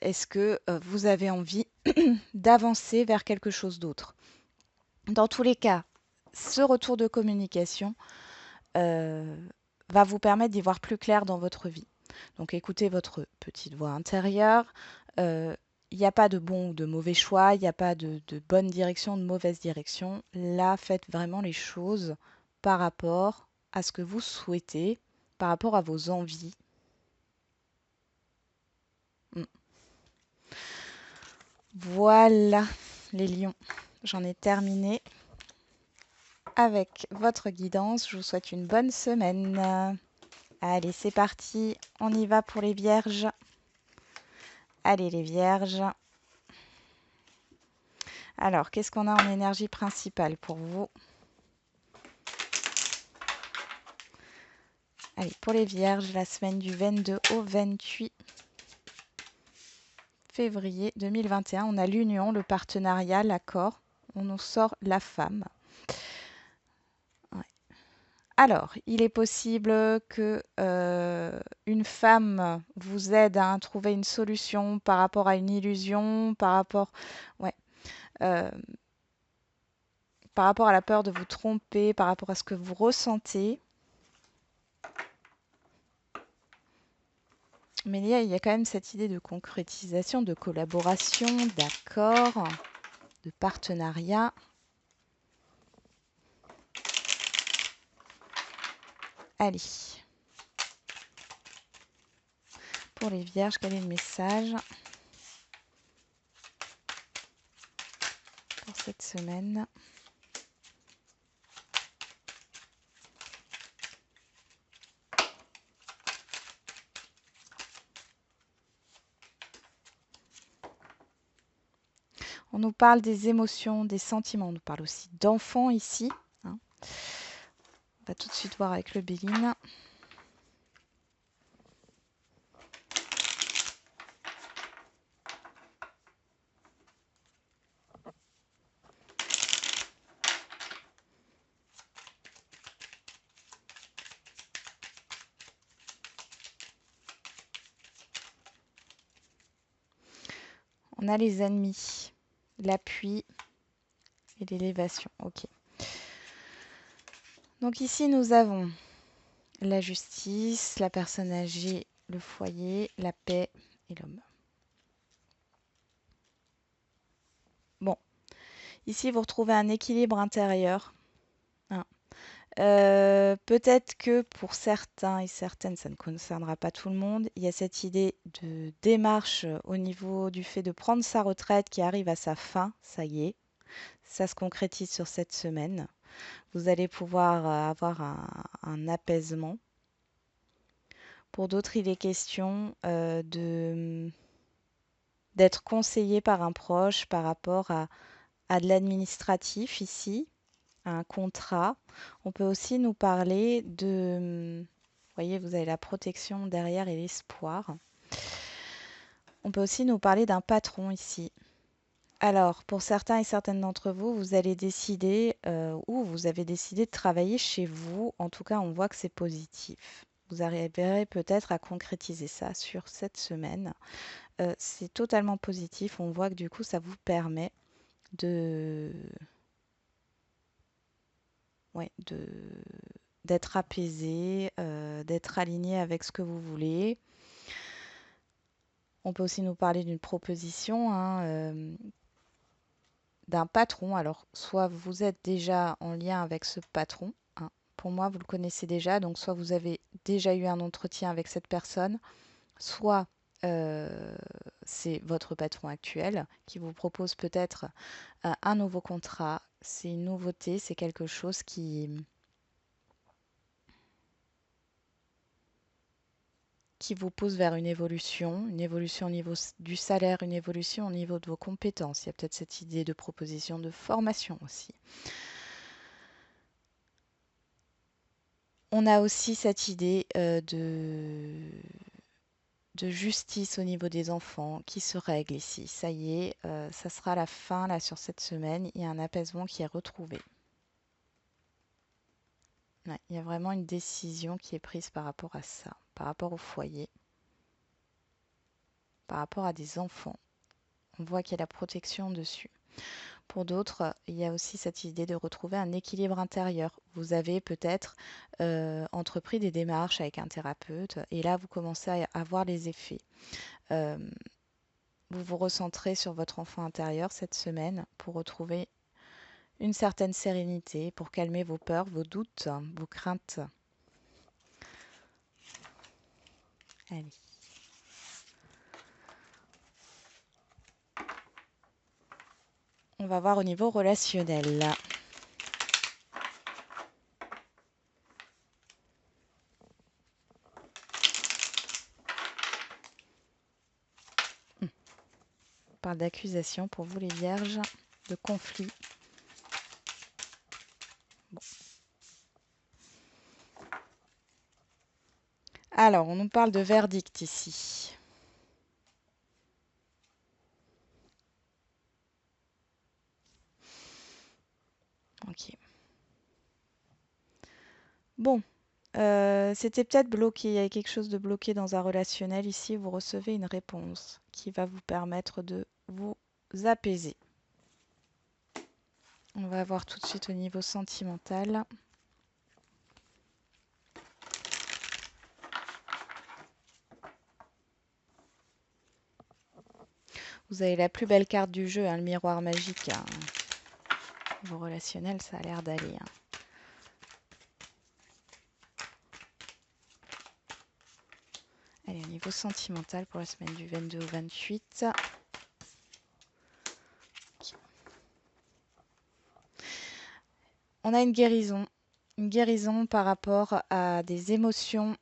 est-ce que vous avez envie d'avancer vers quelque chose d'autre? Dans tous les cas, ce retour de communication euh, va vous permettre d'y voir plus clair dans votre vie. Donc écoutez votre petite voix intérieure. Il n'y a pas de bon ou de mauvais choix, il n'y a pas de bonne direction, de mauvaise direction. Là, faites vraiment les choses par rapport à ce que vous souhaitez, par rapport à vos envies. Mm. Voilà, les lions. J'en ai terminé avec votre guidance. Je vous souhaite une bonne semaine. Allez, c'est parti. On y va pour les vierges. Allez, les vierges. Alors, qu'est-ce qu'on a en énergie principale pour vous? Allez, pour les vierges, la semaine du 22 au 28 février 2021, on a l'union, le partenariat, l'accord. On nous sort la femme. Ouais. Alors, il est possible que une femme vous aide à trouver une solution par rapport à une illusion, ouais, euh, par rapport à la peur de vous tromper, par rapport à ce que vous ressentez. Mais il y a quand même cette idée de concrétisation, de collaboration, d'accord, de partenariat. Allez, pour les vierges, quel est le message pour cette semaine? On nous parle des émotions, des sentiments. On nous parle aussi d'enfants ici, hein. On va tout de suite voir avec le Béline. On a les ennemis, l'appui et l'élévation. Ok. Donc ici, nous avons la justice, la personne âgée, le foyer, la paix et l'homme. Bon, ici, vous retrouvez un équilibre intérieur, hein. Peut-être que pour certains et certaines, ça ne concernera pas tout le monde, il y a cette idée de démarche au niveau du fait de prendre sa retraite qui arrive à sa fin, ça y est, ça se concrétise sur cette semaine. Vous allez pouvoir avoir un apaisement. Pour d'autres, il est question d'être conseillé par un proche par rapport à de l'administratif ici, à un contrat. On peut aussi nous parler vous voyez, vous avez la protection derrière et l'espoir. On peut aussi nous parler d'un patron ici. Alors, pour certains et certaines d'entre vous, vous allez décider ou vous avez décidé de travailler chez vous. En tout cas, on voit que c'est positif. Vous arriverez peut-être à concrétiser ça sur cette semaine. C'est totalement positif. On voit que du coup, ça vous permet de, ouais, d'être apaisé, d'être aligné avec ce que vous voulez. On peut aussi nous parler d'une proposition, hein, d'un patron. Alors, soit vous êtes déjà en lien avec ce patron, hein. Pour moi, vous le connaissez déjà, donc soit vous avez déjà eu un entretien avec cette personne, soit euh, c'est votre patron actuel qui vous propose peut-être un nouveau contrat. C'est une nouveauté, c'est quelque chose qui vous pousse vers une évolution au niveau du salaire, une évolution au niveau de vos compétences. Il y a peut-être cette idée de proposition de formation aussi. On a aussi cette idée de justice au niveau des enfants qui se règle ici. Ça y est, ça sera la fin là sur cette semaine. Il y a un apaisement qui est retrouvé. Ouais, il y a vraiment une décision qui est prise par rapport à ça, par rapport au foyer, par rapport à des enfants. On voit qu'il y a la protection dessus. Pour d'autres, il y a aussi cette idée de retrouver un équilibre intérieur. Vous avez peut-être entrepris des démarches avec un thérapeute et là, vous commencez à voir les effets. Euh, vous vous recentrez sur votre enfant intérieur cette semaine pour retrouver une certaine sérénité, pour calmer vos peurs, vos doutes, vos craintes. Allez. On va voir au niveau relationnel. On parle d'accusation pour vous les vierges, de conflit. Bon. Alors, on nous parle de verdict ici. Ok. Bon, c'était peut-être bloqué. Il y avait quelque chose de bloqué dans un relationnel. Ici, vous recevez une réponse qui va vous permettre de vous apaiser. On va voir tout de suite au niveau sentimental. Vous avez la plus belle carte du jeu, hein, le miroir magique, hein. Vos relationnels, ça a l'air d'aller, hein. Allez, au niveau sentimental pour la semaine du 22 au 28. Ok. On a une guérison. Une guérison par rapport à des émotions,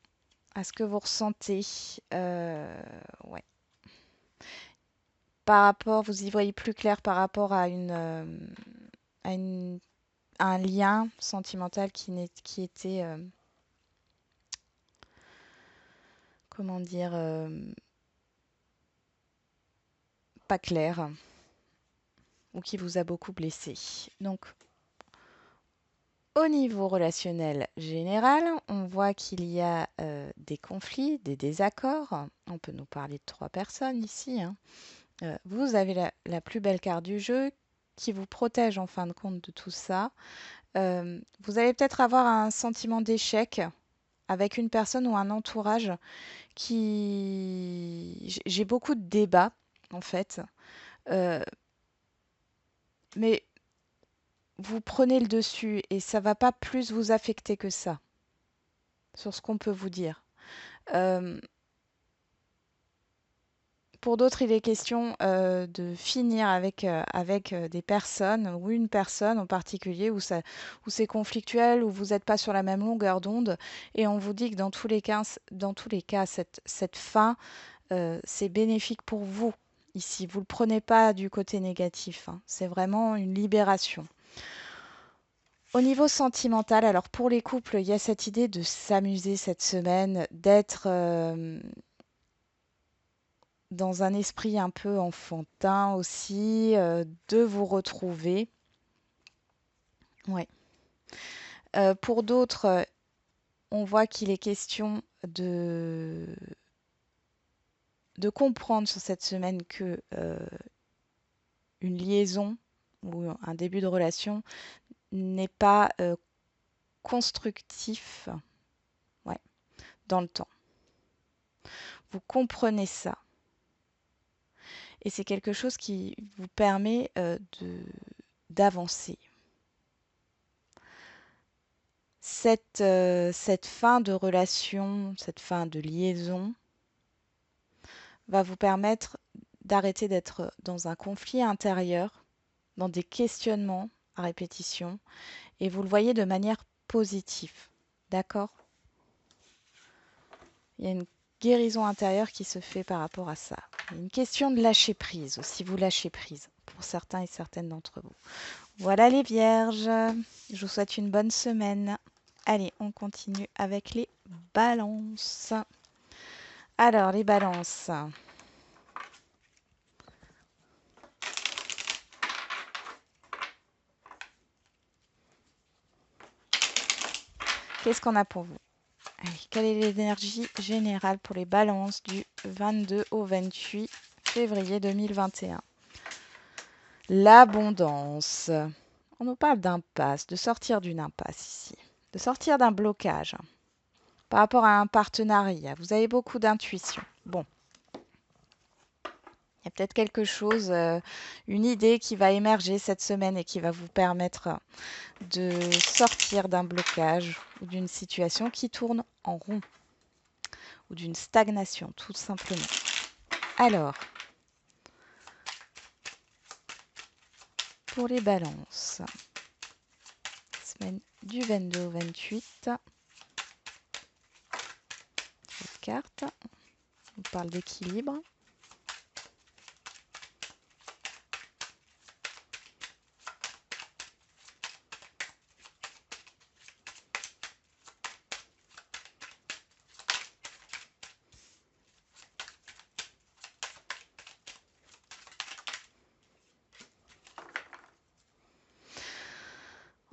à ce que vous ressentez. Ouais. Par rapport, vous y voyez plus clair par rapport à un lien sentimental qui était, comment dire, pas clair ou qui vous a beaucoup blessé. Donc, au niveau relationnel général, on voit qu'il y a des conflits, des désaccords. On peut nous parler de 3 personnes ici, hein. Vous avez la plus belle carte du jeu qui vous protège en fin de compte de tout ça. Vous allez peut-être avoir un sentiment d'échec avec une personne ou un entourage qui... J'ai beaucoup de débats en fait, euh, mais vous prenez le dessus et ça va pas plus vous affecter que ça sur ce qu'on peut vous dire. Euh, Pour d'autres, il est question de finir avec des personnes ou une personne en particulier où c'est conflictuel, où vous n'êtes pas sur la même longueur d'onde. Et on vous dit que dans tous les cas cette fin, c'est bénéfique pour vous ici. Vous ne le prenez pas du côté négatif, hein. C'est vraiment une libération. Au niveau sentimental, alors pour les couples, il y a cette idée de s'amuser cette semaine, d'être dans un esprit un peu enfantin aussi, de vous retrouver. Ouais. Pour d'autres, on voit qu'il est question de comprendre sur cette semaine que une liaison ou un début de relation n'est pas constructif, ouais, dans le temps. Vous comprenez ça. Et c'est quelque chose qui vous permet d'avancer. Cette fin de relation, cette fin de liaison va vous permettre d'arrêter d'être dans un conflit intérieur, dans des questionnements à répétition, et vous le voyez de manière positive. D'accord? Il y a une guérison intérieure qui se fait par rapport à ça. Il y a une question de lâcher prise aussi, vous lâchez prise pour certains et certaines d'entre vous. Voilà les vierges, je vous souhaite une bonne semaine. Allez, on continue avec les balances. Alors, les balances. Qu'est-ce qu'on a pour vous? Allez, quelle est l'énergie générale pour les balances du 22 au 28 février 2021? L'abondance. On nous parle d'impasse, de sortir d'une impasse ici, de sortir d'un blocage par rapport à un partenariat. Vous avez beaucoup d'intuition. Bon, il y a peut-être quelque chose, une idée qui va émerger cette semaine et qui va vous permettre de sortir d'un blocage ou d'une situation qui tourne en rond ou d'une stagnation, tout simplement. Alors, pour les balances, semaine du 22 au 28, cette carte, on parle d'équilibre.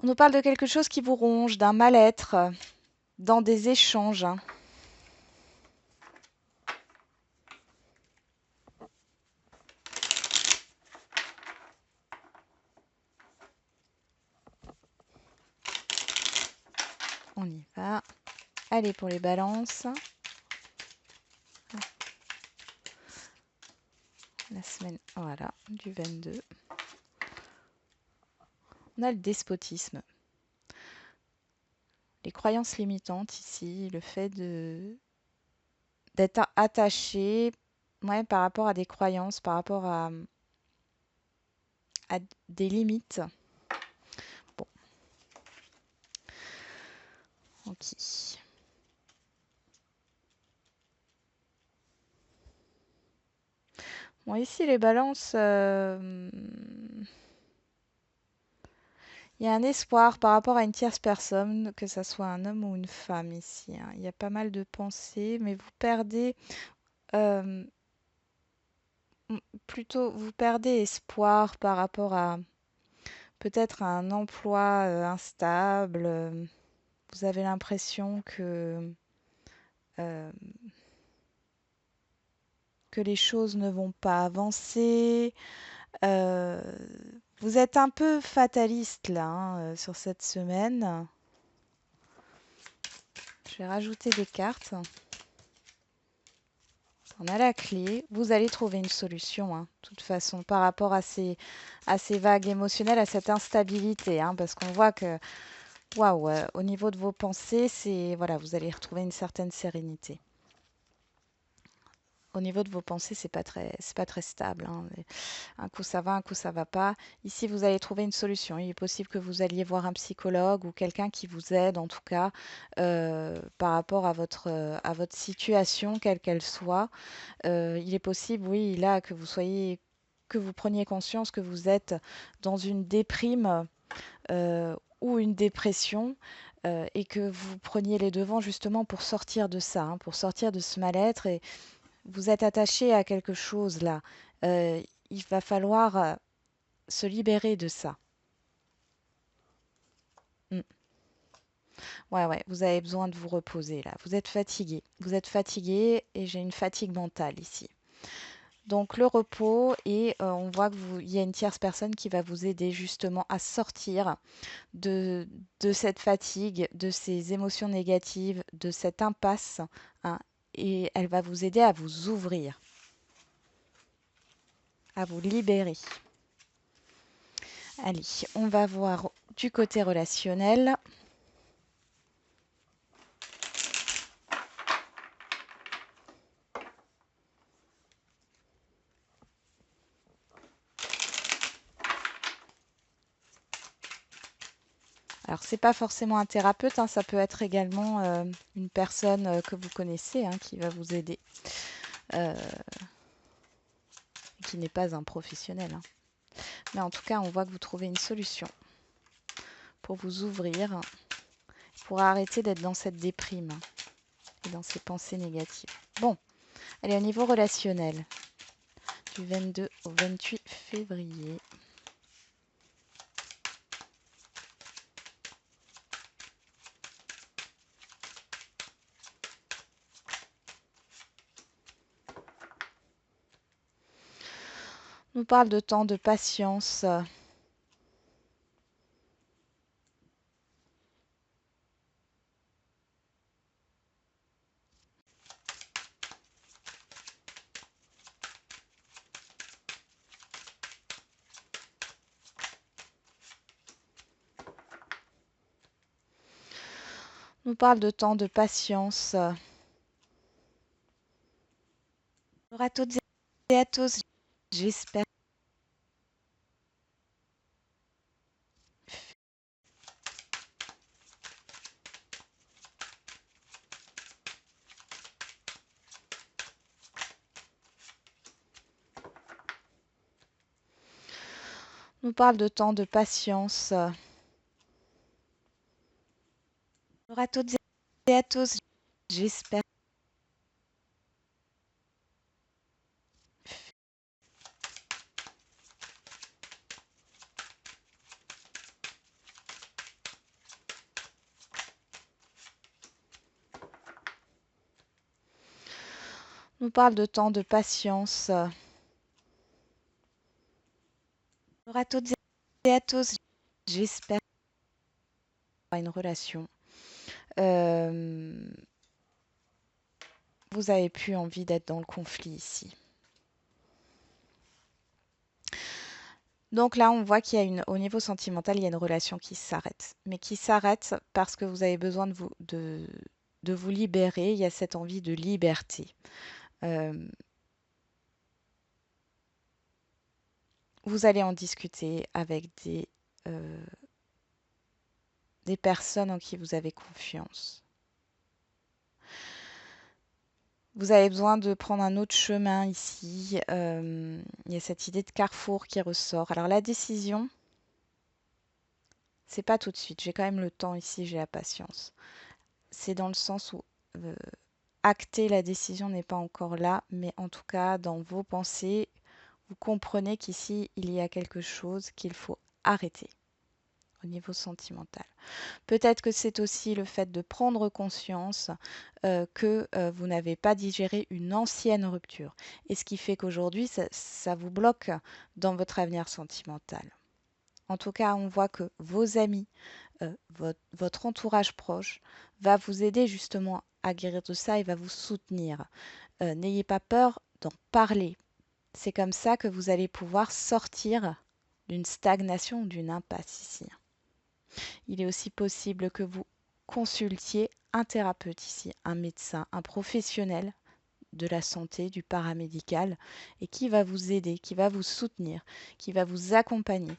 On nous parle de quelque chose qui vous ronge, d'un mal-être, dans des échanges. On y va. Allez pour les balances. La semaine, voilà, du 22. On a le despotisme. Les croyances limitantes ici, le fait d'être attaché, ouais, par rapport à des croyances, par rapport à des limites. Bon. Ok. Bon, ici, les balances, il y a un espoir par rapport à une tierce personne, que ce soit un homme ou une femme ici, hein. Il y a pas mal de pensées, mais vous perdez euh, plutôt, vous perdez espoir par rapport à peut-être un emploi instable. Vous avez l'impression euh, que les choses ne vont pas avancer. Euh, Vous êtes un peu fataliste là, hein, sur cette semaine. Je vais rajouter des cartes. On a la clé. Vous allez trouver une solution, hein, de toute façon, par rapport à ces vagues émotionnelles, à cette instabilité, hein, parce qu'on voit que, waouh, au niveau de vos pensées, c'est, voilà, vous allez retrouver une certaine sérénité. Au niveau de vos pensées, c'est pas très stable, hein. Un coup ça va, un coup ça va pas. Ici, vous allez trouver une solution. Il est possible que vous alliez voir un psychologue ou quelqu'un qui vous aide, en tout cas, par rapport à votre situation, quelle qu'elle soit. Il est possible, oui, là, que vous preniez conscience que vous êtes dans une déprime ou une dépression. Et que vous preniez les devants justement pour sortir de ça, hein, pour sortir de ce mal-être. Et vous êtes attaché à quelque chose là. Euh, il va falloir se libérer de ça. Mm. Ouais, ouais, vous avez besoin de vous reposer là. Vous êtes fatigué. Vous êtes fatigué et j'ai une fatigue mentale ici. Donc le repos et on voit qu'il y a une tierce personne qui va vous aider justement à sortir de, de cette fatigue, de ces émotions négatives, de cette impasse, hein, et elle va vous aider à vous ouvrir, à vous libérer. Allez, on va voir du côté relationnel. Alors, c'est pas forcément un thérapeute, hein, ça peut être également une personne que vous connaissez hein, qui va vous aider, qui n'est pas un professionnel. Hein. Mais en tout cas, on voit que vous trouvez une solution pour vous ouvrir, pour arrêter d'être dans cette déprime et dans ces pensées négatives. Bon, allez, au niveau relationnel, du 22 au 28 février. On nous parle de temps, de patience. On nous parle de temps, de patience. Bonjour à toutes et à tous, j'espère. On nous parle de temps, de patience. Bonjour à toutes et à tous, j'espère. On nous parle de temps, de patience. Bonjour à toutes et à tous, j'espère une relation. Vous avez plus envie d'être dans le conflit ici. Donc là, on voit qu'il y a au niveau sentimental, il y a une relation qui s'arrête. Mais qui s'arrête parce que vous avez besoin de vous libérer. Il y a cette envie de liberté. Vous allez en discuter avec des personnes en qui vous avez confiance. Vous avez besoin de prendre un autre chemin ici. Il y a cette idée de carrefour qui ressort. Alors la décision, c'est pas tout de suite. J'ai quand même le temps ici, j'ai la patience. C'est dans le sens où acter la décision n'est pas encore là, mais en tout cas, dans vos pensées, vous comprenez qu'ici, il y a quelque chose qu'il faut arrêter au niveau sentimental. Peut-être que c'est aussi le fait de prendre conscience que vous n'avez pas digéré une ancienne rupture. Et ce qui fait qu'aujourd'hui, ça vous bloque dans votre avenir sentimental. En tout cas, on voit que vos amis, votre entourage proche va vous aider justement à guérir de ça et va vous soutenir. N'ayez pas peur d'en parler. C'est comme ça que vous allez pouvoir sortir d'une stagnation ou d'une impasse ici. Il est aussi possible que vous consultiez un thérapeute ici, un médecin, un professionnel de la santé, du paramédical, et qui va vous aider, qui va vous soutenir, qui va vous accompagner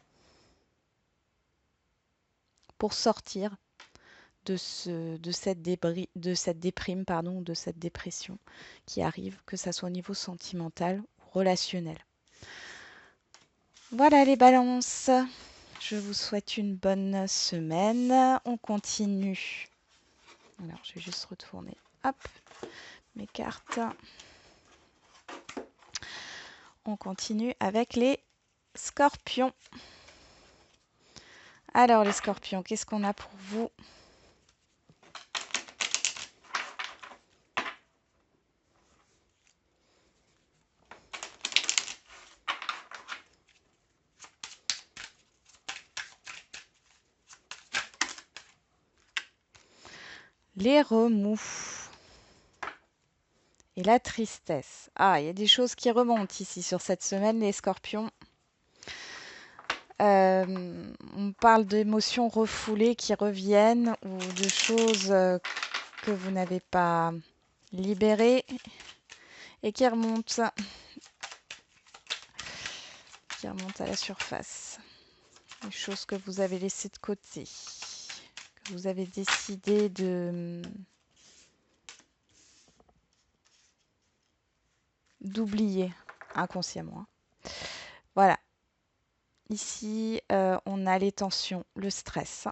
pour sortir de cette déprime, de cette dépression qui arrive, que ça soit au niveau sentimental ou relationnel. Voilà les balances. Je vous souhaite une bonne semaine. On continue. Alors, je vais juste retourner, hop, mes cartes. On continue avec les scorpions. Alors, les scorpions, qu'est-ce qu'on a pour vous ? Les remous. Et la tristesse. Ah, il y a des choses qui remontent ici sur cette semaine, les scorpions. On parle d'émotions refoulées qui reviennent ou de choses que vous n'avez pas libérées et qui remontent à la surface. Des choses que vous avez laissées de côté, que vous avez décidé d'oublier inconsciemment. Voilà. Ici, on a les tensions, le stress.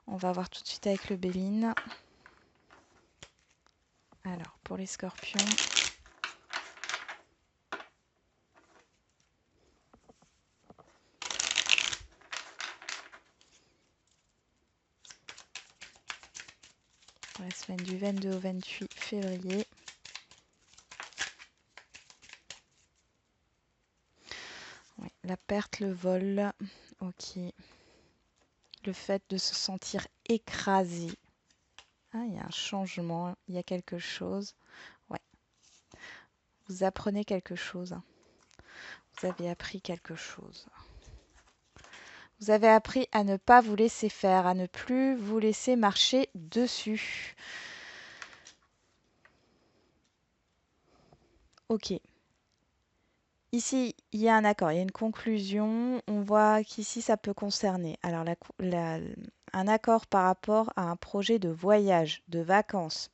On va voir tout de suite avec le Béline. Alors, pour les scorpions. Pour la semaine du 22 au 28 février. Oui, la perte, le vol. Ok. Le fait de se sentir écrasé. Ah, il y a un changement, il y a quelque chose. Ouais. Vous apprenez quelque chose. Vous avez appris quelque chose. Vous avez appris à ne pas vous laisser faire, à ne plus vous laisser marcher dessus. Ok. Ici, il y a un accord, il y a une conclusion. On voit qu'ici, ça peut concerner. Alors, un accord par rapport à un projet de voyage, de vacances.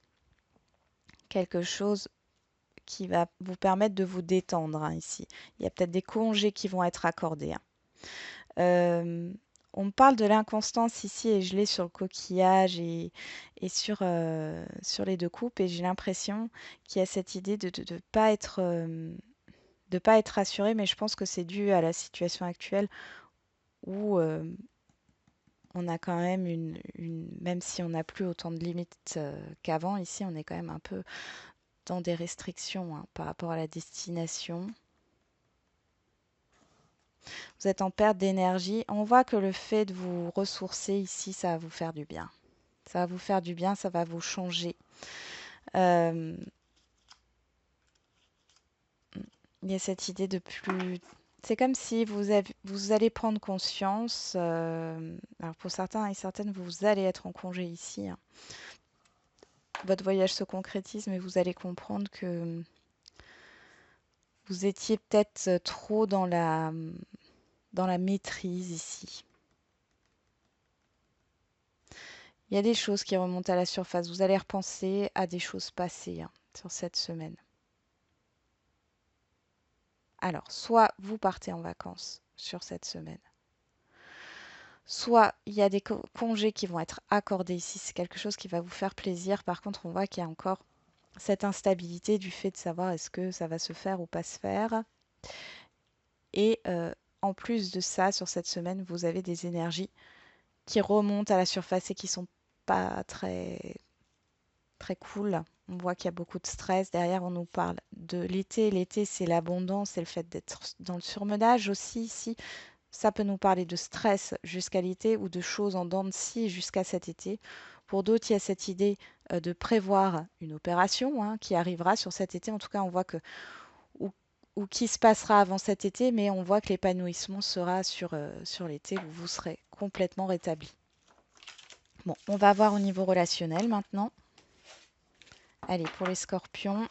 Quelque chose qui va vous permettre de vous détendre ici. Il y a peut-être des congés qui vont être accordés. On me parle de l'inconstance ici et je l'ai sur le coquillage et sur les deux coupes et j'ai l'impression qu'il y a cette idée de ne pas être rassuré, mais je pense que c'est dû à la situation actuelle où on a quand même même si on n'a plus autant de limites qu'avant, ici on est quand même un peu dans des restrictions par rapport à la destination. Vous êtes en perte d'énergie. On voit que le fait de vous ressourcer ici, ça va vous faire du bien. Ça va vous faire du bien, ça va vous changer. Il y a cette idée de plus... C'est comme si vous allez prendre conscience. Alors pour certains et certaines, vous allez être en congé ici. Votre voyage se concrétise, mais vous allez comprendre que vous étiez peut-être trop dans la maîtrise ici. Il y a des choses qui remontent à la surface. Vous allez repenser à des choses passées sur cette semaine. Alors, soit vous partez en vacances sur cette semaine, soit il y a des congés qui vont être accordés ici. C'est quelque chose qui va vous faire plaisir. Par contre, on voit qu'il y a encore cette instabilité du fait de savoir est-ce que ça va se faire ou pas se faire. Et en plus de ça, sur cette semaine, vous avez des énergies qui remontent à la surface et qui sont pas très, très cool. On voit qu'il y a beaucoup de stress. Derrière, on nous parle de l'été. L'été, c'est l'abondance, c'est le fait d'être dans le surmenage aussi ici. Ça peut nous parler de stress jusqu'à l'été ou de choses en dents de scie jusqu'à cet été. Pour d'autres, il y a cette idée de prévoir une opération qui arrivera sur cet été. En tout cas, on voit que ou qui se passera avant cet été, mais on voit que l'épanouissement sera sur l'été où vous serez complètement rétabli. Bon, on va voir au niveau relationnel maintenant. Allez, pour les scorpions.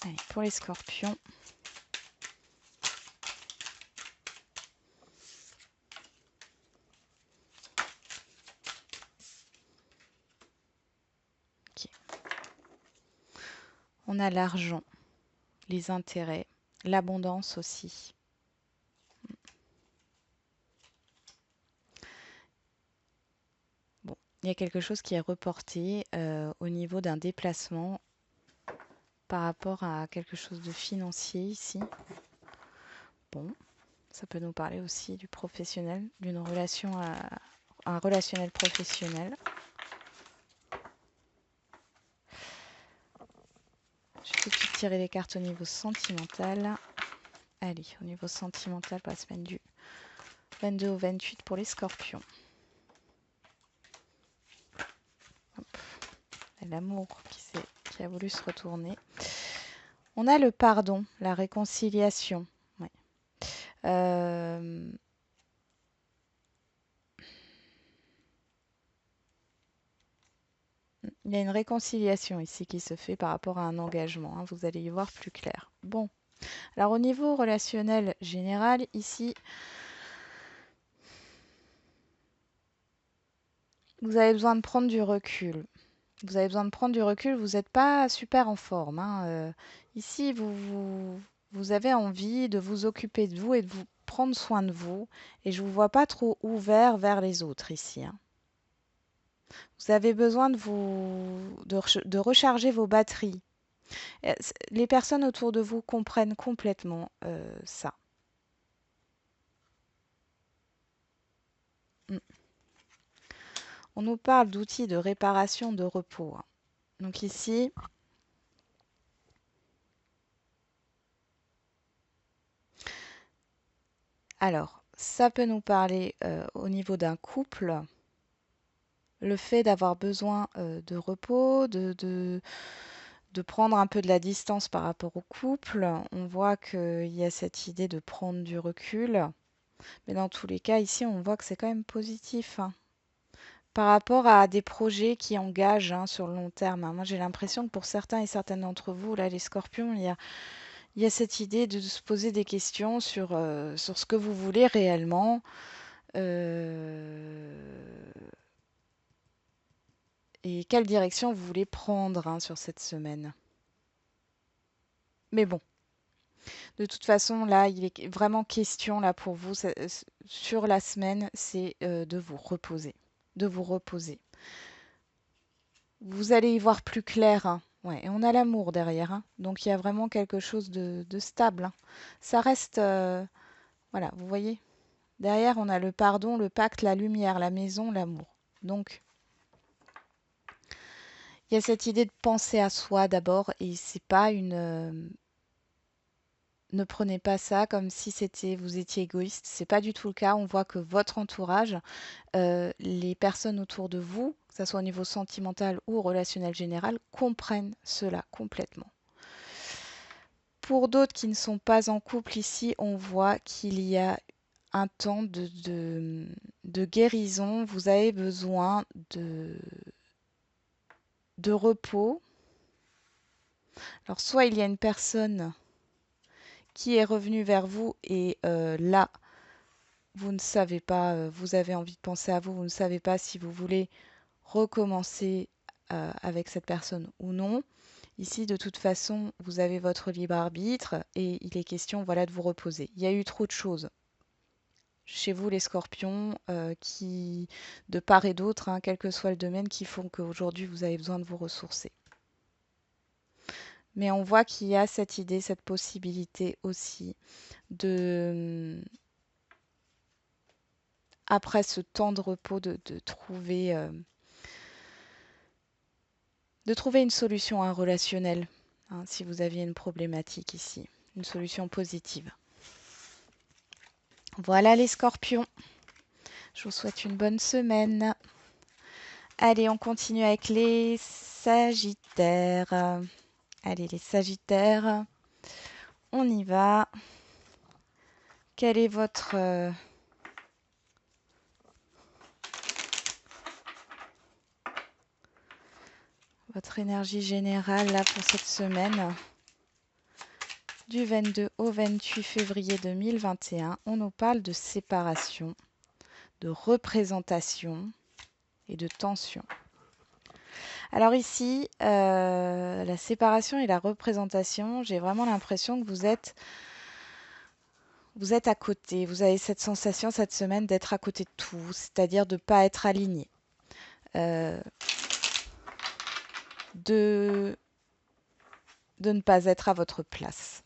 Allez, pour les scorpions. Okay. On a l'argent, les intérêts, l'abondance aussi. Bon, il y a quelque chose qui est reporté au niveau d'un déplacement par rapport à quelque chose de financier ici. Bon, ça peut nous parler aussi du professionnel, d'une relation un relationnel professionnel. Je vais tout de suite tirer les cartes au niveau sentimental. Allez, au niveau sentimental pour la semaine du 22 au 28 pour les scorpions. Hop. L'amour qui a voulu se retourner. On a le pardon, la réconciliation. Ouais. Il y a une réconciliation ici qui se fait par rapport à un engagement, hein. Vous allez y voir plus clair. Bon. Alors au niveau relationnel général, ici, vous avez besoin de prendre du recul. Vous avez besoin de prendre du recul, vous n'êtes pas super en forme, hein. Ici, vous avez envie de vous occuper de vous et de vous prendre soin de vous. Et je ne vous vois pas trop ouvert vers les autres ici, hein. Vous avez besoin de recharger vos batteries. Les personnes autour de vous comprennent complètement ça. Mm. On nous parle d'outils de réparation de repos, hein. Donc ici, alors, ça peut nous parler au niveau d'un couple, le fait d'avoir besoin de repos, de prendre un peu de la distance par rapport au couple. On voit qu'il y a cette idée de prendre du recul. Mais dans tous les cas, ici, on voit que c'est quand même positif, hein, par rapport à des projets qui engagent, hein, sur le long terme, hein. Moi, j'ai l'impression que pour certains et certaines d'entre vous, là, les scorpions, il y a cette idée de se poser des questions sur ce que vous voulez réellement. Et quelle direction vous voulez prendre, hein, sur cette semaine. Mais bon, de toute façon, là, il est vraiment question là pour vous sur la semaine, c'est de vous reposer, de vous reposer. Vous allez y voir plus clair, hein. Ouais, et on a l'amour derrière, hein. Donc il y a vraiment quelque chose de stable, hein. Ça reste, voilà, vous voyez. Derrière, on a le pardon, le pacte, la lumière, la maison, l'amour. Donc il y a cette idée de penser à soi d'abord, et c'est pas ne prenez pas ça comme si vous étiez égoïste. C'est pas du tout le cas. On voit que votre entourage, les personnes autour de vous, que ce soit au niveau sentimental ou relationnel général, comprennent cela complètement. Pour d'autres qui ne sont pas en couple ici, on voit qu'il y a un temps de guérison. Vous avez besoin de repos. Alors soit il y a une personne qui est revenue vers vous et là, vous ne savez pas, vous avez envie de penser à vous, vous ne savez pas si vous voulez recommencer avec cette personne ou non. Ici, de toute façon, vous avez votre libre arbitre et il est question, voilà, de vous reposer. Il y a eu trop de choses chez vous, les scorpions, qui, de part et d'autre, hein, quel que soit le domaine, qui font qu'aujourd'hui, vous avez besoin de vous ressourcer. Mais on voit qu'il y a cette idée, cette possibilité aussi après ce temps de repos, de trouver une solution à un relationnel, hein, si vous aviez une problématique ici, une solution positive. Voilà les scorpions. Je vous souhaite une bonne semaine. Allez, on continue avec les sagittaires. Allez, les sagittaires, on y va. Quelle est votre énergie générale là pour cette semaine du 22 au 28 février 2021? On nous parle de séparation, de représentation et de tension. Alors ici, la séparation et la représentation, j'ai vraiment l'impression que vous êtes à côté. Vous avez cette sensation cette semaine d'être à côté de tout, c'est-à-dire de ne pas être aligné. De ne pas être à votre place.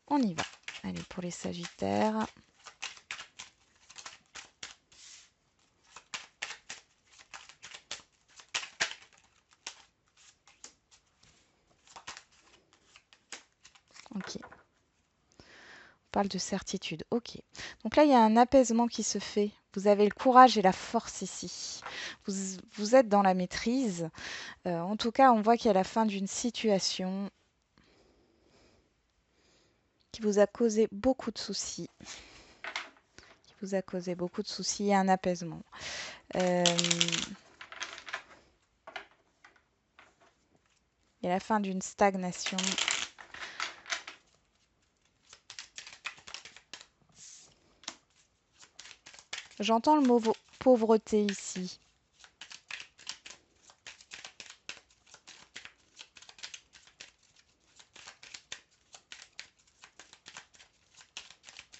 On y va. Allez, pour les sagittaires. Ok. On parle de certitude. Ok. Donc là, il y a un apaisement qui se fait Vous avez le courage et la force ici. Vous êtes dans la maîtrise. En tout cas, on voit qu'il y a la fin d'une situation qui vous a causé beaucoup de soucis. Qui vous a causé beaucoup de soucis et un apaisement. Il y a la fin d'une stagnation. J'entends le mot pauvreté ici.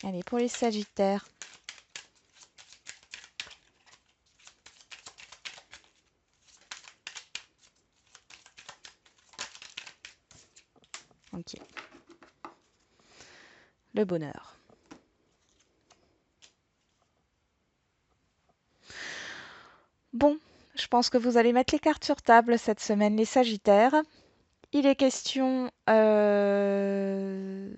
Allez, pour les Sagittaires. Ok. Le bonheur. Bon, je pense que vous allez mettre les cartes sur table cette semaine, les Sagittaires. Il est question de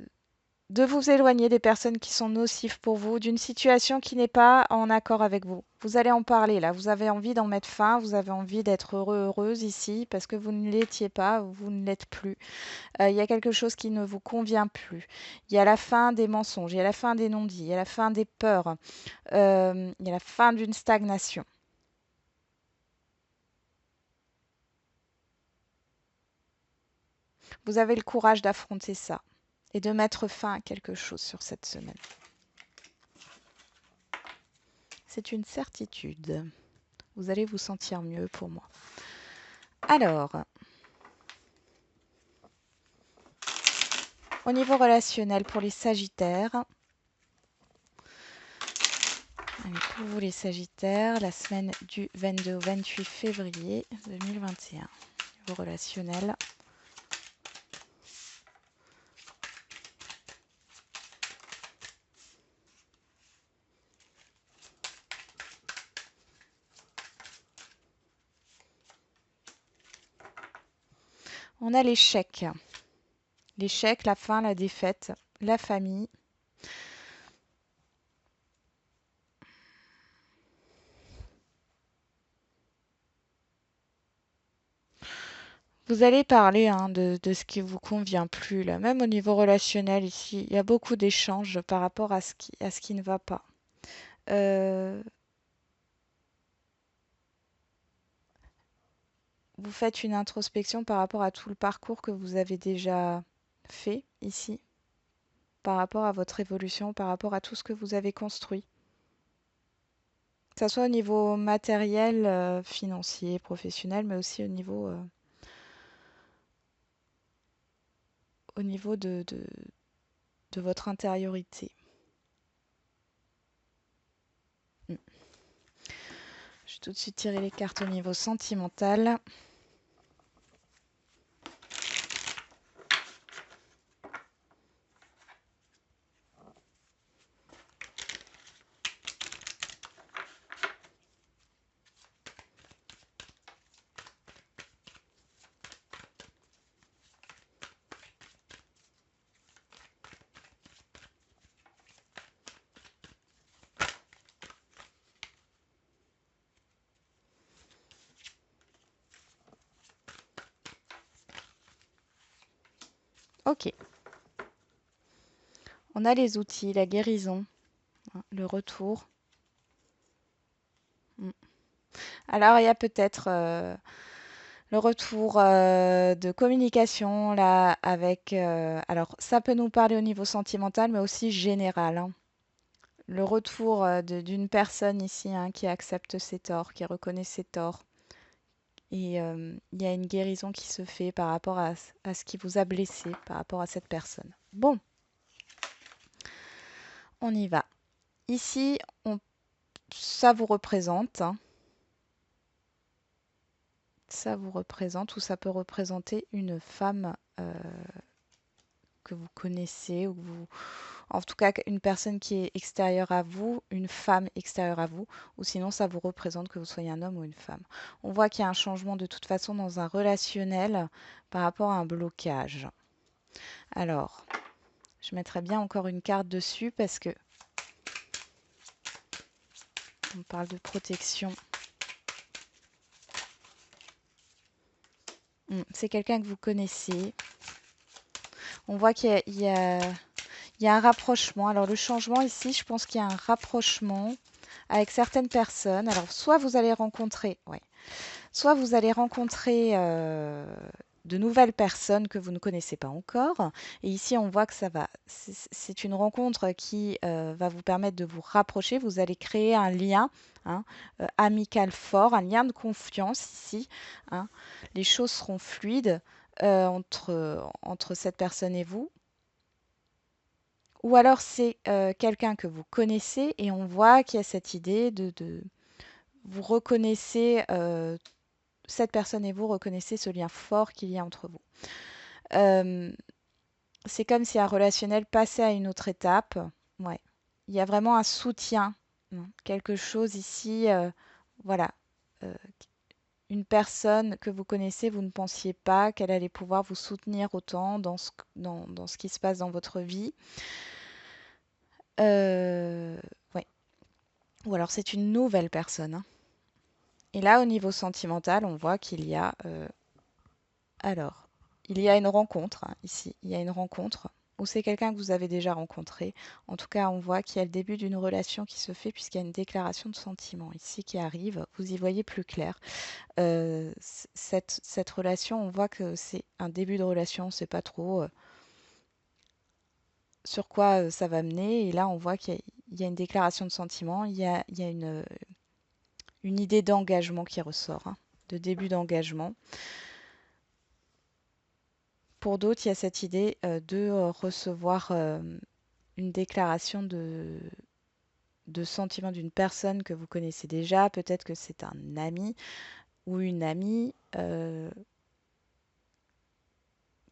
vous éloigner des personnes qui sont nocives pour vous, d'une situation qui n'est pas en accord avec vous. Vous allez en parler là, vous avez envie d'en mettre fin, vous avez envie d'être heureux, heureuse ici, parce que vous ne l'étiez pas, vous ne l'êtes plus. Il y a quelque chose qui ne vous convient plus. Il y a la fin des mensonges, il y a la fin des non-dits, il y a la fin des peurs, il y a la fin d'une stagnation. Vous avez le courage d'affronter ça et de mettre fin à quelque chose sur cette semaine. C'est une certitude. Vous allez vous sentir mieux pour moi. Alors, au niveau relationnel pour les Sagittaires, allez, pour vous les Sagittaires, la semaine du 22 au 28 février 2021. Au niveau relationnel. On a l'échec. L'échec, la fin, la défaite, la famille. Vous allez parler de ce qui vous convient plus, là. Même au niveau relationnel, ici, il y a beaucoup d'échanges par rapport à ce qui ne va pas. Vous faites une introspection par rapport à tout le parcours que vous avez déjà fait ici, par rapport à votre évolution, par rapport à tout ce que vous avez construit. Que ce soit au niveau matériel, financier, professionnel, mais aussi au niveau de votre intériorité. Je vais tout de suite tirer les cartes au niveau sentimental. Ok. On a les outils, la guérison, le retour. Alors, il y a peut-être le retour de communication là avec. Alors, ça peut nous parler au niveau sentimental, mais aussi général, hein. Le retour d'une personne ici qui accepte ses torts, qui reconnaît ses torts. Et il y a une guérison qui se fait par rapport à ce qui vous a blessé, par rapport à cette personne. Bon, on y va. Ici, ça vous représente, hein. Ça vous représente ou ça peut représenter une femme que vous connaissez ou en tout cas une personne qui est extérieure à vous, une femme extérieure à vous, ou sinon ça vous représente que vous soyez un homme ou une femme. On voit qu'il y a un changement de toute façon dans un relationnel par rapport à un blocage. Alors, je mettrai bien encore une carte dessus parce que On parle de protection. C'est quelqu'un que vous connaissez. On voit qu'il y a un rapprochement. Alors le changement ici, je pense qu'il y a un rapprochement avec certaines personnes. Alors soit vous allez rencontrer, ouais, soit vous allez rencontrer de nouvelles personnes que vous ne connaissez pas encore. Et ici, on voit que ça va. C'est une rencontre qui va vous permettre de vous rapprocher. Vous allez créer un lien hein, amical fort, un lien de confiance ici. Hein. Les choses seront fluides entre cette personne et vous. Ou alors c'est quelqu'un que vous connaissez et on voit qu'il y a cette idée de vous reconnaissez, cette personne et vous reconnaissez ce lien fort qu'il y a entre vous. C'est comme si un relationnel passait à une autre étape. Ouais. Il y a vraiment un soutien. Quelque chose ici, voilà. euh, une personne que vous connaissez, vous ne pensiez pas qu'elle allait pouvoir vous soutenir autant dans ce qui se passe dans votre vie. Ouais. Ou alors c'est une nouvelle personne. Hein. Et là, au niveau sentimental, on voit qu'il y a... alors, il y a une rencontre, hein, ici. Il y a une rencontre. Ou c'est quelqu'un que vous avez déjà rencontré. En tout cas, on voit qu'il y a le début d'une relation qui se fait puisqu'il y a une déclaration de sentiment ici qui arrive. Vous y voyez plus clair. Cette relation, on voit que c'est un début de relation. On ne sait pas trop sur quoi ça va mener. Et là, on voit qu'il y a une déclaration de sentiment. Il y a une idée d'engagement qui ressort, hein, de début d'engagement. Pour d'autres, il y a cette idée de recevoir une déclaration de sentiment d'une personne que vous connaissez déjà. Peut-être que c'est un ami ou une amie,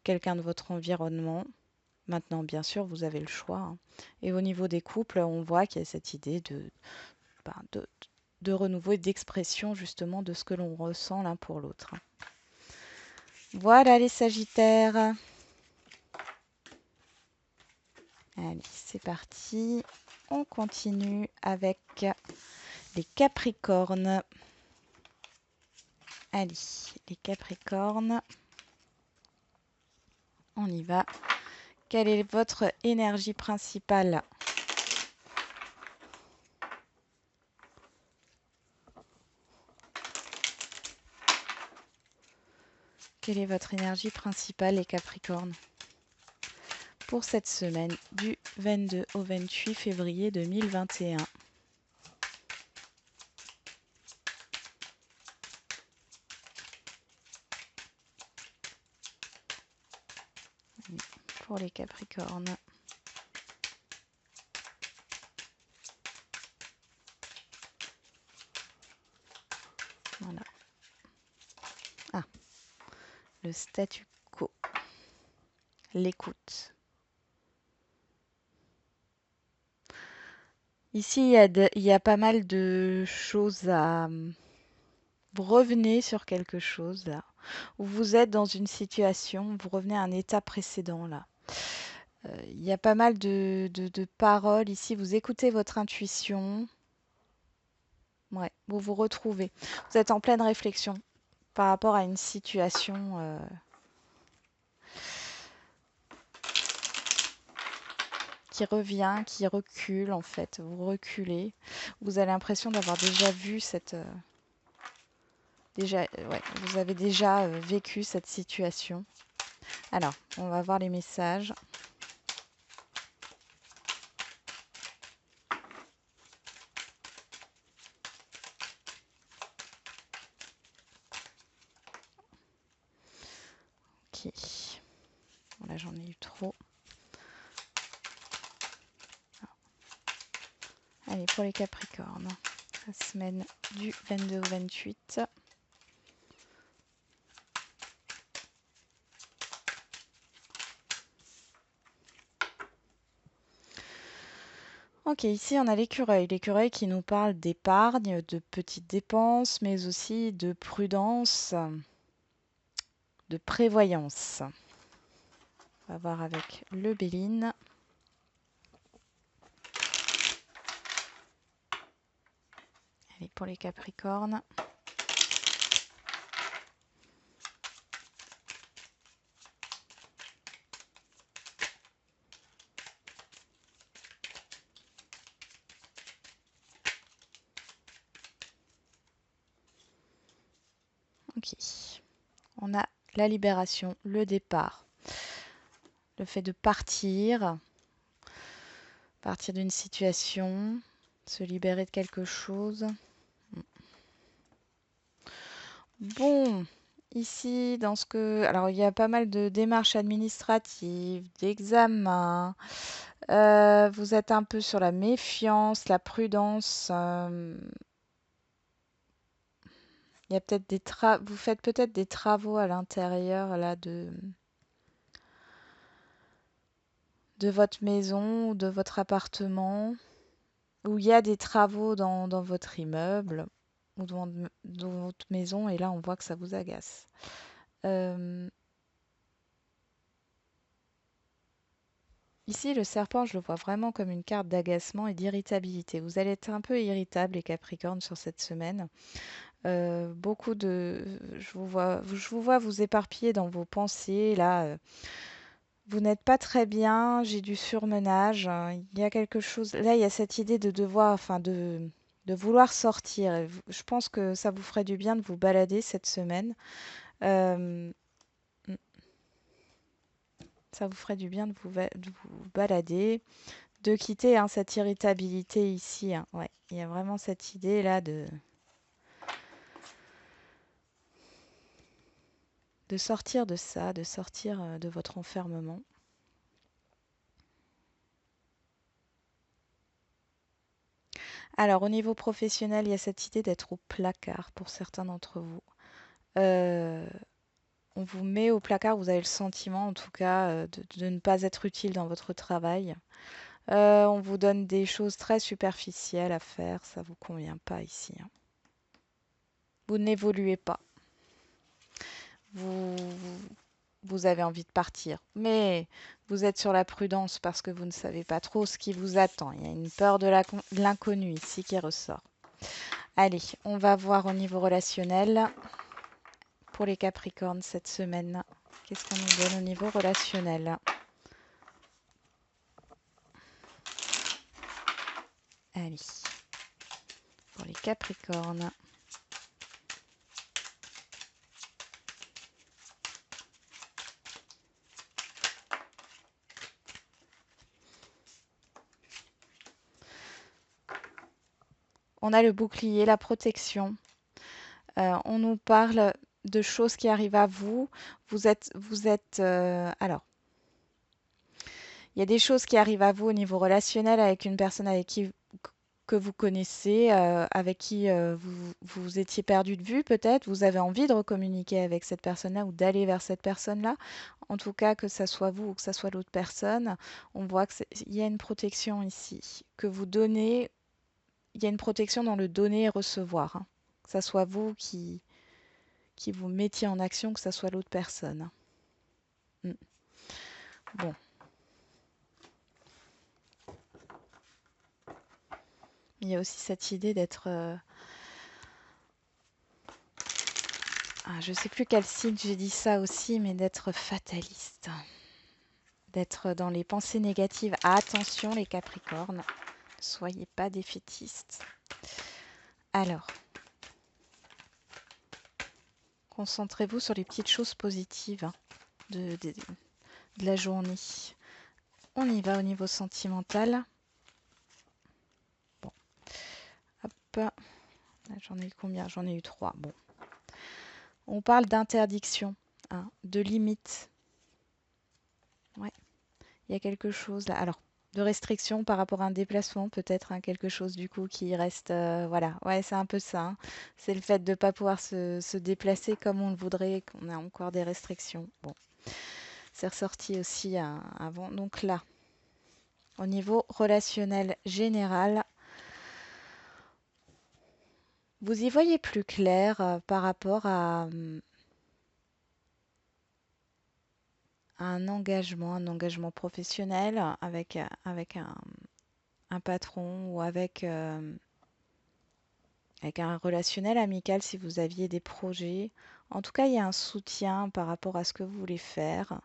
quelqu'un de votre environnement. Maintenant, bien sûr, vous avez le choix. Hein. Et au niveau des couples, on voit qu'il y a cette idée ben, de renouveau et d'expression justement de ce que l'on ressent l'un pour l'autre. Voilà les Sagittaires. Allez, c'est parti. On continue avec les Capricornes. Allez, les Capricornes. On y va. Quelle est votre énergie principale? Quelle est votre énergie principale, les Capricornes, pour cette semaine du 22 au 28 février 2021? Pour les Capricornes. Voilà. Ah, le statu quo. L'écoute. Ici, il y a pas mal de choses à... Vous revenez sur quelque chose là, où vous êtes dans une situation, vous revenez à un état précédent là. Il y a pas mal de paroles ici, vous écoutez votre intuition. Ouais, vous vous retrouvez. Vous êtes en pleine réflexion par rapport à une situation qui revient, qui recule en fait. Vous reculez. Vous avez l'impression d'avoir déjà vu cette... ouais, vous avez déjà vécu cette situation. Alors, on va voir les messages. Ok. Bon, là, j'en ai eu trop. Allez, pour les Capricornes, la semaine du 22 au 28. Ok, ici on a l'écureuil. L'écureuil qui nous parle d'épargne, de petites dépenses, mais aussi de prudence, de prévoyance. On va voir avec le Béline. Allez, pour les Capricornes. Ok. On a la libération, le départ, le fait de partir d'une situation, se libérer de quelque chose. Bon, ici, dans ce que... Alors, il y a pas mal de démarches administratives, d'examens. Vous êtes un peu sur la méfiance, la prudence. Il y a peut-être vous faites peut-être des travaux à l'intérieur là de votre maison ou de votre appartement, où il y a des travaux dans votre immeuble ou dans votre maison, et là on voit que ça vous agace. Euh, Ici, le serpent, je le vois vraiment comme une carte d'agacement et d'irritabilité. Vous allez être un peu irritable, les Capricornes, sur cette semaine. Beaucoup de... je vous vois vous éparpiller dans vos pensées, là. Vous n'êtes pas très bien, j'ai du surmenage. Il y a quelque chose. Là, il y a cette idée de devoir, enfin, de vouloir sortir. Et je pense que ça vous ferait du bien de vous balader cette semaine. Euh, mm, Ça vous ferait du bien de vous balader, de quitter hein, cette irritabilité ici. Hein. Ouais, il y a vraiment cette idée là de sortir de ça, de sortir de votre enfermement. Alors, au niveau professionnel, il y a cette idée d'être au placard pour certains d'entre vous. Euh, on vous met au placard, vous avez le sentiment en tout cas de ne pas être utile dans votre travail. On vous donne des choses très superficielles à faire, ça vous convient pas ici. Hein. Vous n'évoluez pas. Vous, vous avez envie de partir, mais vous êtes sur la prudence parce que vous ne savez pas trop ce qui vous attend. Il y a une peur de l'inconnu ici qui ressort. Allez, on va voir au niveau relationnel pour les Capricornes cette semaine. Qu'est-ce qu'on nous donne au niveau relationnel? Allez, pour les Capricornes. On a le bouclier, la protection. On nous parle de choses qui arrivent à vous. Alors, il y a des choses qui arrivent à vous au niveau relationnel avec une personne avec qui que vous connaissez, avec qui vous étiez perdu de vue peut-être. Vous avez envie de recommuniquer avec cette personne-là ou d'aller vers cette personne-là. En tout cas, que ça soit vous ou que ça soit l'autre personne, on voit qu'il y a une protection ici. Que vous donnez, il y a une protection dans le donner et recevoir. Hein. Que ça soit vous qui vous mettiez en action, que ça soit l'autre personne. Mm. Bon. Il y a aussi cette idée d'être... je ne sais plus quel signe j'ai dit ça aussi, mais d'être fataliste. D'être dans les pensées négatives. Attention les Capricornes, soyez pas défaitistes. Alors, concentrez-vous sur les petites choses positives hein, de la journée. On y va au niveau sentimental. Bon, hop. Là, j'en ai eu combien? J'en ai eu 3. Bon. On parle d'interdiction, hein, de limite. Ouais, il y a quelque chose là. Alors, de restriction par rapport à un déplacement, peut-être hein, quelque chose du coup qui reste. Voilà, ouais, c'est un peu ça. Hein. C'est le fait de ne pas pouvoir se déplacer comme on le voudrait, qu'on a encore des restrictions. Bon, c'est ressorti aussi hein, avant. Donc là, au niveau relationnel général, vous y voyez plus clair par rapport à un engagement professionnel avec un patron ou avec avec un relationnel amical si vous aviez des projets. En tout cas, il y a un soutien par rapport à ce que vous voulez faire.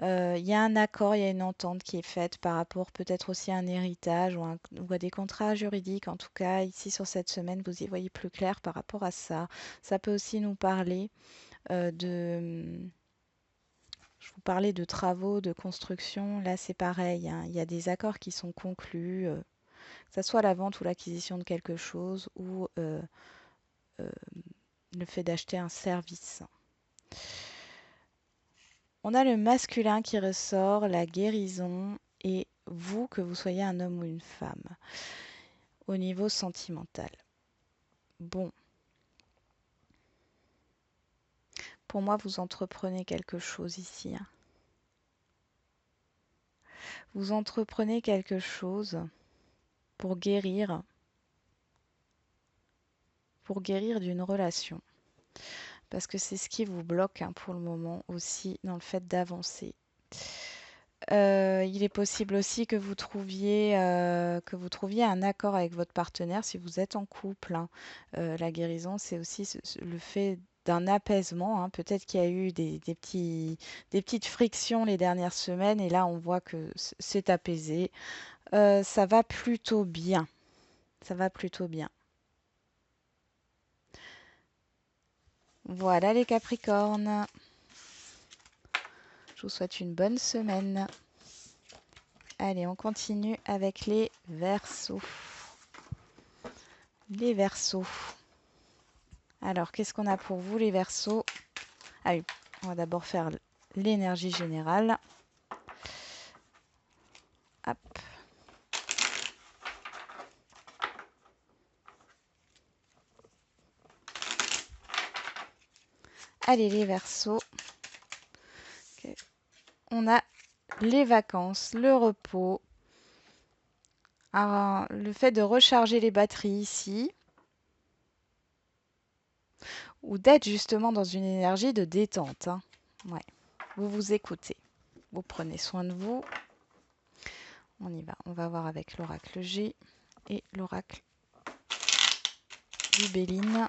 Il y a un accord, il y a une entente qui est faite par rapport peut-être aussi à un héritage ou à des contrats juridiques. En tout cas, ici sur cette semaine, vous y voyez plus clair par rapport à ça. Ça peut aussi nous parler de... Je vous parlais de travaux, de construction. Là, c'est pareil, hein. Il y a des accords qui sont conclus, que ce soit la vente ou l'acquisition de quelque chose ou euh, le fait d'acheter un service. On a le masculin qui ressort, la guérison, et vous, que vous soyez un homme ou une femme, au niveau sentimental. Bon, pour moi, vous entreprenez quelque chose ici, hein. Vous entreprenez quelque chose pour guérir d'une relation. Parce que c'est ce qui vous bloque, hein, pour le moment aussi dans le fait d'avancer. Il est possible aussi que vous trouviez un accord avec votre partenaire si vous êtes en couple, hein. La guérison, c'est aussi le fait d'un apaisement, hein. Peut-être qu'il y a eu des petites frictions les dernières semaines et là on voit que c'est apaisé. Ça va plutôt bien. Ça va plutôt bien. Voilà les Capricornes. Je vous souhaite une bonne semaine. Allez, on continue avec les Verseaux. Les Verseaux. Alors, qu'est-ce qu'on a pour vous, les Verseaux? Ah oui, on va d'abord faire l'énergie générale. Hop. Allez, les Verseaux. Okay. On a les vacances, le repos, le fait de recharger les batteries ici, ou d'être justement dans une énergie de détente, hein. Ouais. Vous vous écoutez, vous prenez soin de vous. On y va, on va voir avec l'oracle G et l'oracle du Béline.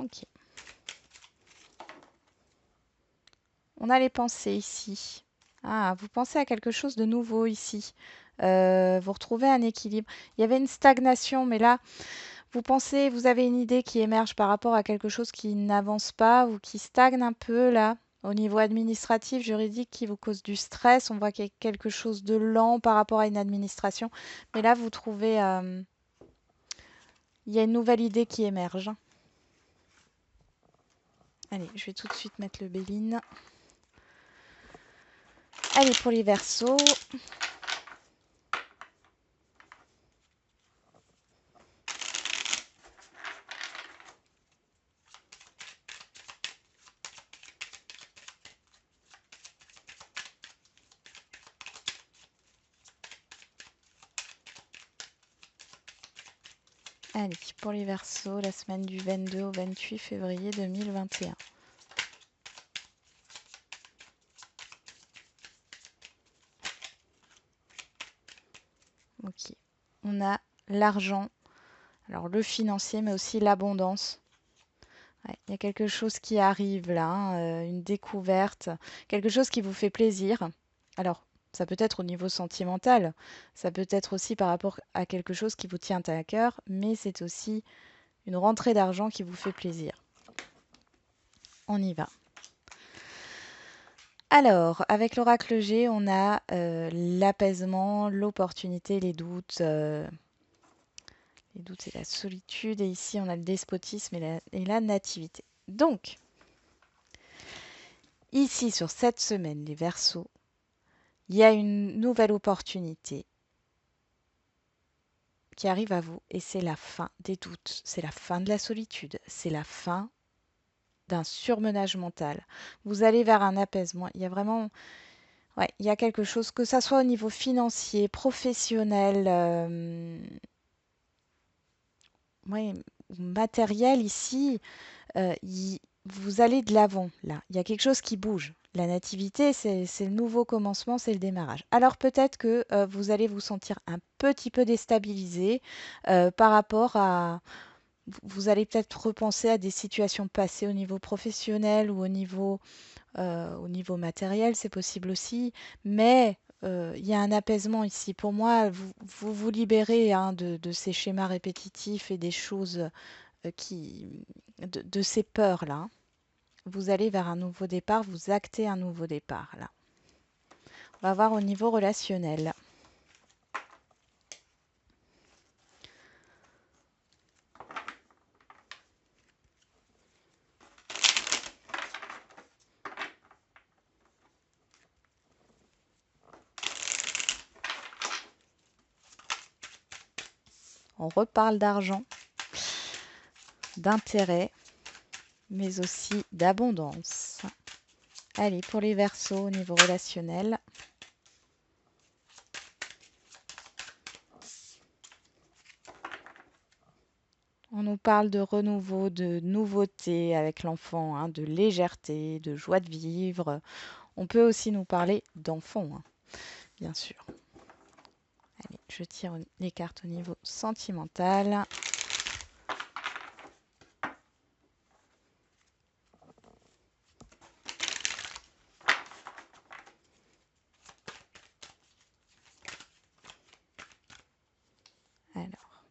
Ok. On a les pensées ici. Ah, vous pensez à quelque chose de nouveau ici. Vous retrouvez un équilibre. Il y avait une stagnation, mais là, vous avez une idée qui émerge par rapport à quelque chose qui n'avance pas ou qui stagne un peu là, au niveau administratif, juridique, qui vous cause du stress. On voit qu'il y a quelque chose de lent par rapport à une administration. Mais là, vous trouvez, il y a une nouvelle idée qui émerge. Allez, je vais tout de suite mettre le Béline. Allez, pour les Verseaux. Allez, pour les Verseaux, la semaine du 22 au 28 février 2021. Ok. On a l'argent, alors le financier, mais aussi l'abondance. Ouais, il y a quelque chose qui arrive là, hein, une découverte, quelque chose qui vous fait plaisir. Alors, ça peut être au niveau sentimental, ça peut être aussi par rapport à quelque chose qui vous tient à cœur, mais c'est aussi une rentrée d'argent qui vous fait plaisir. On y va. Alors, avec l'oracle G, on a l'apaisement, l'opportunité, les doutes. Les doutes et la solitude. Et ici, on a le despotisme et la nativité. Donc, ici, sur cette semaine, les Verseaux, il y a une nouvelle opportunité qui arrive à vous et c'est la fin des doutes, c'est la fin de la solitude, c'est la fin d'un surmenage mental. Vous allez vers un apaisement. Il y a vraiment, ouais, il y a quelque chose, que ça soit au niveau financier, professionnel, ouais, ou matériel ici, vous allez de l'avant là. Il y a quelque chose qui bouge. La nativité, c'est le nouveau commencement, c'est le démarrage. Alors peut-être que vous allez vous sentir un petit peu déstabilisé par rapport à... Vous allez peut-être repenser à des situations passées au niveau professionnel ou au niveau matériel, c'est possible aussi. Mais il y a un apaisement ici. Pour moi, vous libérez hein, de ces schémas répétitifs et des choses de ces peurs-là. Vous allez vers un nouveau départ, vous actez un nouveau départ là. On va voir au niveau relationnel. On reparle d'argent, d'intérêt, mais aussi d'abondance. Allez, pour les Verseaux au niveau relationnel. On nous parle de renouveau, de nouveauté avec l'enfant, hein, de légèreté, de joie de vivre. On peut aussi nous parler d'enfant, hein, bien sûr. Allez, je tire les cartes au niveau sentimental. Alors,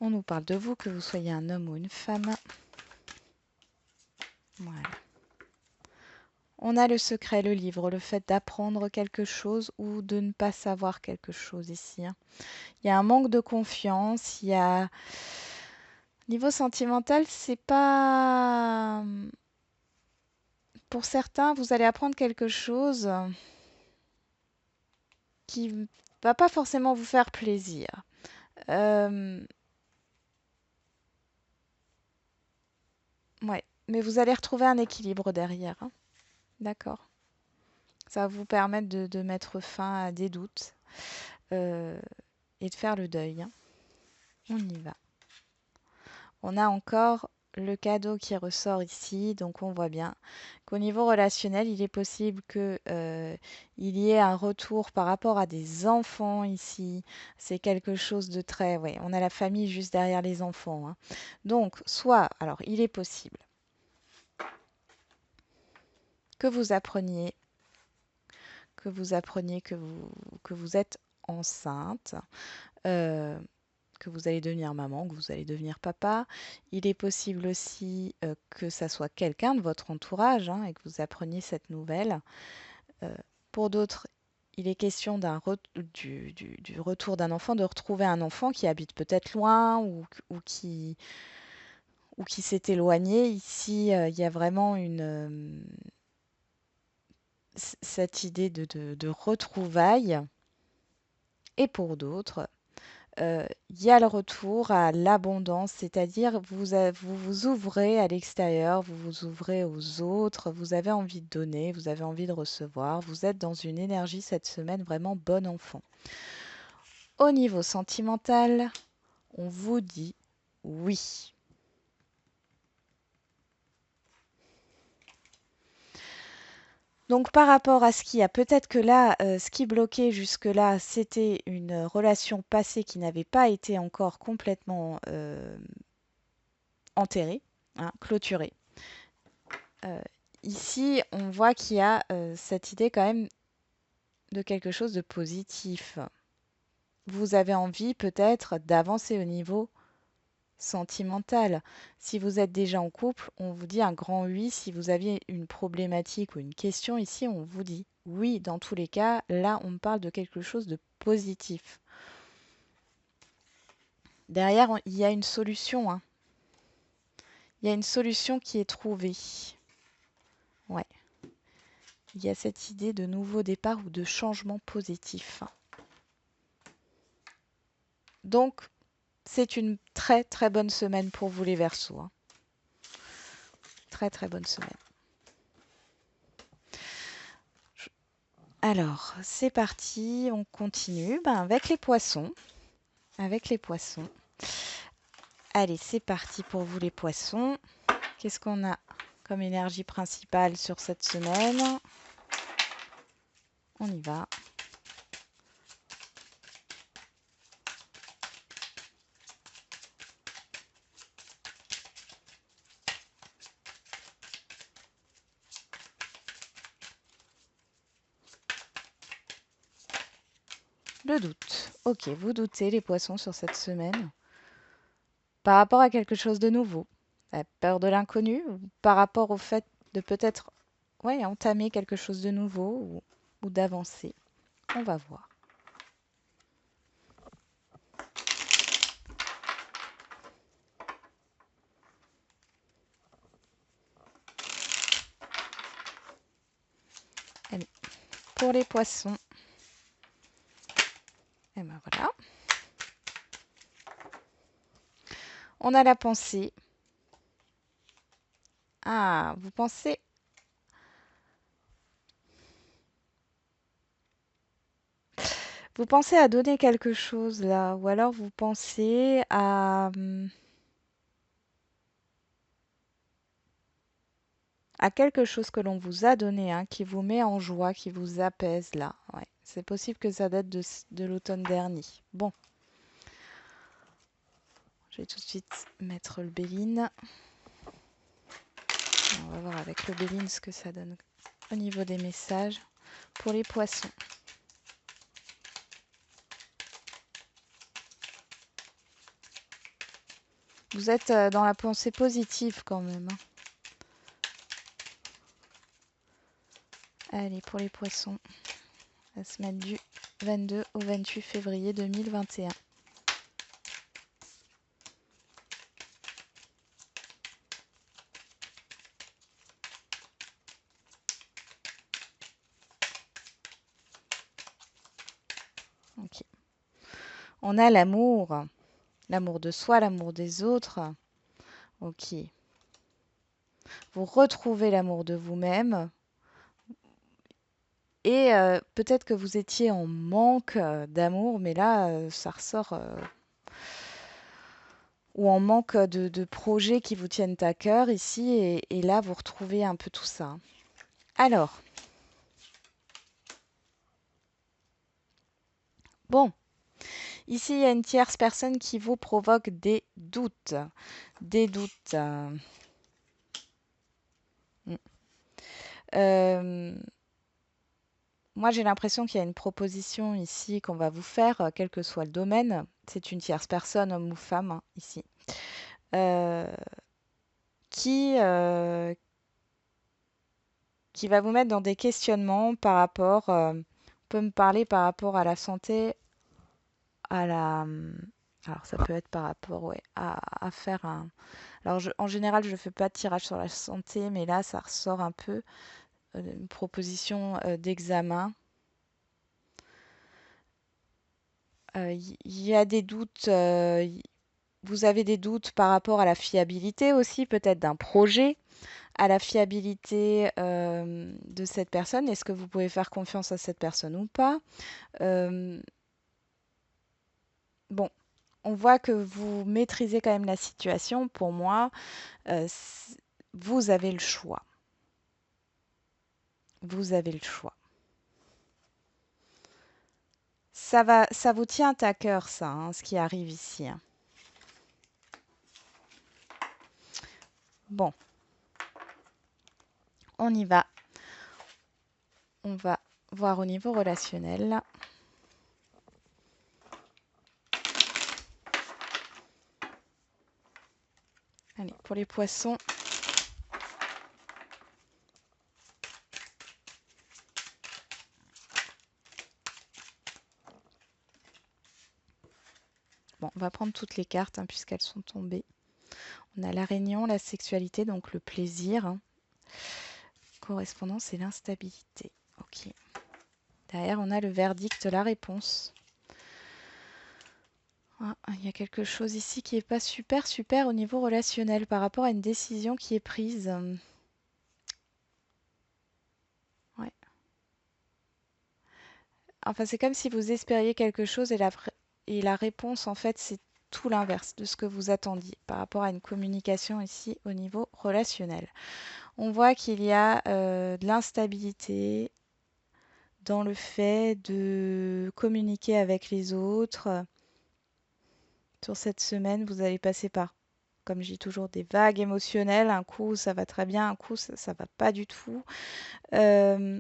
on nous parle de vous, que vous soyez un homme ou une femme. Voilà. On a le secret, le livre, le fait d'apprendre quelque chose ou de ne pas savoir quelque chose ici, hein. Il y a un manque de confiance, il y a... Niveau sentimental, c'est pas... Pour certains, vous allez apprendre quelque chose qui va pas forcément vous faire plaisir. Euh, ouais, mais vous allez retrouver un équilibre derrière, hein. D'accord. Ça va vous permettre de mettre fin à des doutes euh, et de faire le deuil, hein. On y va. On a encore le cadeau qui ressort ici, donc on voit bien qu'au niveau relationnel, il est possible que il y ait un retour par rapport à des enfants ici. C'est quelque chose de très... Oui, on a la famille juste derrière les enfants, hein. Donc, soit, alors il est possible que vous appreniez, que vous êtes enceinte, euh, que vous allez devenir maman, que vous allez devenir papa. Il est possible aussi que ça soit quelqu'un de votre entourage hein, et que vous appreniez cette nouvelle. Euh, pour d'autres, il est question du retour d'un enfant, de retrouver un enfant qui habite peut-être loin ou qui s'est éloigné. Ici, il y a vraiment cette idée de retrouvailles. Et pour d'autres, il y a le retour à l'abondance, c'est-à-dire vous vous ouvrez à l'extérieur, vous vous ouvrez aux autres, vous avez envie de donner, vous avez envie de recevoir, vous êtes dans une énergie cette semaine vraiment bon enfant. Au niveau sentimental, on vous dit oui. Donc par rapport à ce qui a peut-être que là, ce qui bloquait jusque-là, c'était une relation passée qui n'avait pas été encore complètement enterrée, hein, clôturée. Euh, Ici, on voit qu'il y a cette idée quand même de quelque chose de positif. Vous avez envie peut-être d'avancer au niveau sentimental. Si vous êtes déjà en couple, on vous dit un grand oui. Si vous aviez une problématique ou une question ici, on vous dit oui. Dans tous les cas, là, on parle de quelque chose de positif. Derrière, il y a une solution, hein. Il y a une solution qui est trouvée. Ouais. Il y a cette idée de nouveau départ ou de changement positif. Donc, c'est une très très bonne semaine pour vous les Verseaux, hein. Très très bonne semaine. Alors, c'est parti, on continue avec les poissons. Avec les poissons. Allez, c'est parti pour vous les poissons. Qu'est-ce qu'on a comme énergie principale sur cette semaine? On y va. Le doute. Ok, vous doutez les poissons sur cette semaine par rapport à quelque chose de nouveau. La peur de l'inconnu, ou par rapport au fait de peut-être entamer quelque chose de nouveau ou d'avancer. On va voir. Allez, pour les poissons, et ben voilà. On a la pensée. Ah, vous pensez. Vous pensez à donner quelque chose là, ou alors vous pensez à quelque chose que l'on vous a donné, hein, qui vous met en joie, qui vous apaise là. Ouais, c'est possible que ça date de l'automne dernier. Bon, je vais tout de suite mettre le Béline. On va voir avec le Béline ce que ça donne au niveau des messages pour les poissons. Vous êtes dans la pensée positive quand même, hein. Allez, pour les poissons, la semaine du 22 au 28 février 2021. Ok. On a l'amour, l'amour de soi, l'amour des autres. Ok. Vous retrouvez l'amour de vous-même. Et peut-être que vous étiez en manque d'amour, mais là, ça ressort, ou en manque de projets qui vous tiennent à cœur ici, et là, vous retrouvez un peu tout ça. Alors, bon, ici, il y a une tierce personne qui vous provoque des doutes. Des doutes. Mm. Euh, Moi, j'ai l'impression qu'il y a une proposition ici qu'on va vous faire, quel que soit le domaine. C'est une tierce personne, homme ou femme, hein, ici. Euh, qui, euh, qui va vous mettre dans des questionnements par rapport, on peut me parler par rapport à la santé, à la, alors ça peut être par rapport, ouais, à faire un, alors en général je ne fais pas de tirage sur la santé, mais là ça ressort un peu une proposition d'examen. Il y a des doutes, vous avez des doutes par rapport à la fiabilité aussi, peut-être d'un projet, à la fiabilité de cette personne. Est-ce que vous pouvez faire confiance à cette personne ou pas? Euh, bon, on voit que vous maîtrisez quand même la situation. Pour moi, vous avez le choix. Vous avez le choix. Ça vous tient à cœur, ça, hein, ce qui arrive ici, hein. Bon, on y va. On va voir au niveau relationnel. Allez, pour les poissons. Bon, on va prendre toutes les cartes, hein, puisqu'elles sont tombées. On a la réunion, la sexualité, donc le plaisir, hein. Correspondance et l'instabilité. Ok. Derrière, on a le verdict, la réponse. Ah, il y a quelque chose ici qui n'est pas super super au niveau relationnel par rapport à une décision qui est prise. Ouais. Enfin, c'est comme si vous espériez quelque chose et la réponse, en fait, c'est tout l'inverse de ce que vous attendiez par rapport à une communication ici au niveau relationnel. On voit qu'il y a de l'instabilité dans le fait de communiquer avec les autres. Sur cette semaine, vous allez passer par, comme je dis toujours, des vagues émotionnelles. Un coup, ça va très bien, un coup, ça va pas du tout. Euh,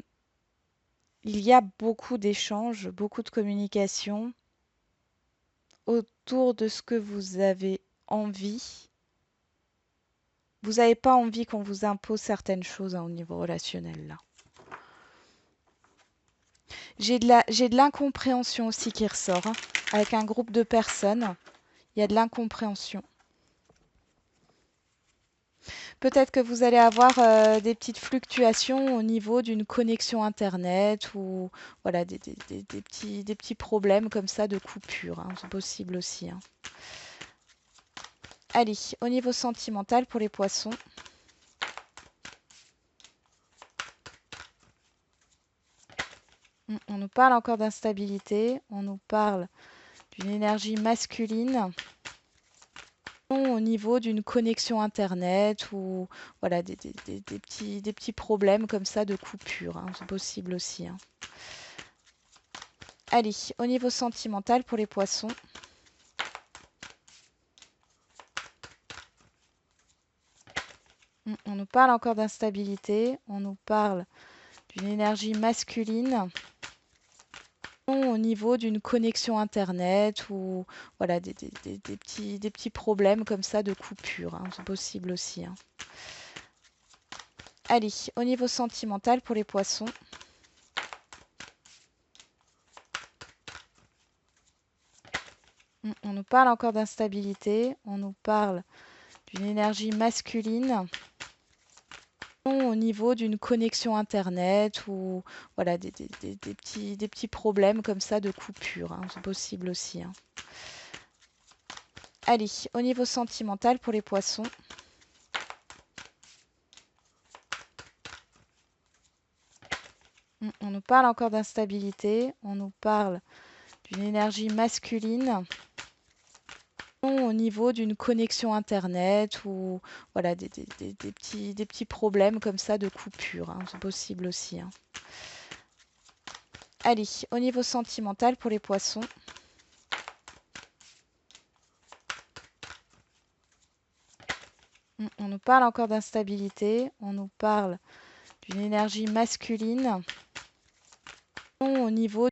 il y a beaucoup d'échanges, beaucoup de communication autour de ce que vous avez envie. Vous n'avez pas envie qu'on vous impose certaines choses au niveau relationnel là. J'ai de l'incompréhension aussi qui ressort, hein. Avec un groupe de personnes, il y a de l'incompréhension. Peut-être que vous allez avoir des petites fluctuations au niveau d'une connexion Internet ou voilà, des petits problèmes comme ça de coupure, hein. C'est possible aussi, hein. Allez, au niveau sentimental pour les poissons. On nous parle encore d'instabilité, on nous parle d'une énergie masculine au niveau d'une connexion Internet ou voilà, des petits problèmes comme ça de coupure, hein. C'est possible aussi, hein. Allez, au niveau sentimental pour les poissons. On nous parle encore d'instabilité, on nous parle d'une énergie masculine au niveau d'une connexion Internet ou voilà, des petits problèmes comme ça de coupure, hein. C'est possible aussi, hein. Allez, au niveau sentimental pour les poissons. On nous parle encore d'instabilité, on nous parle d'une énergie masculine au niveau d'une connexion Internet ou voilà, des petits problèmes comme ça de coupure, hein. C'est possible aussi, hein. Allez, au niveau sentimental pour les poissons. On nous parle encore d'instabilité, on nous parle d'une énergie masculine au niveau d'une connexion Internet ou voilà, des petits problèmes comme ça de coupure, hein. C'est possible aussi, hein. Allez, au niveau sentimental pour les poissons. On nous parle encore d'instabilité, on nous parle d'une énergie masculine au niveau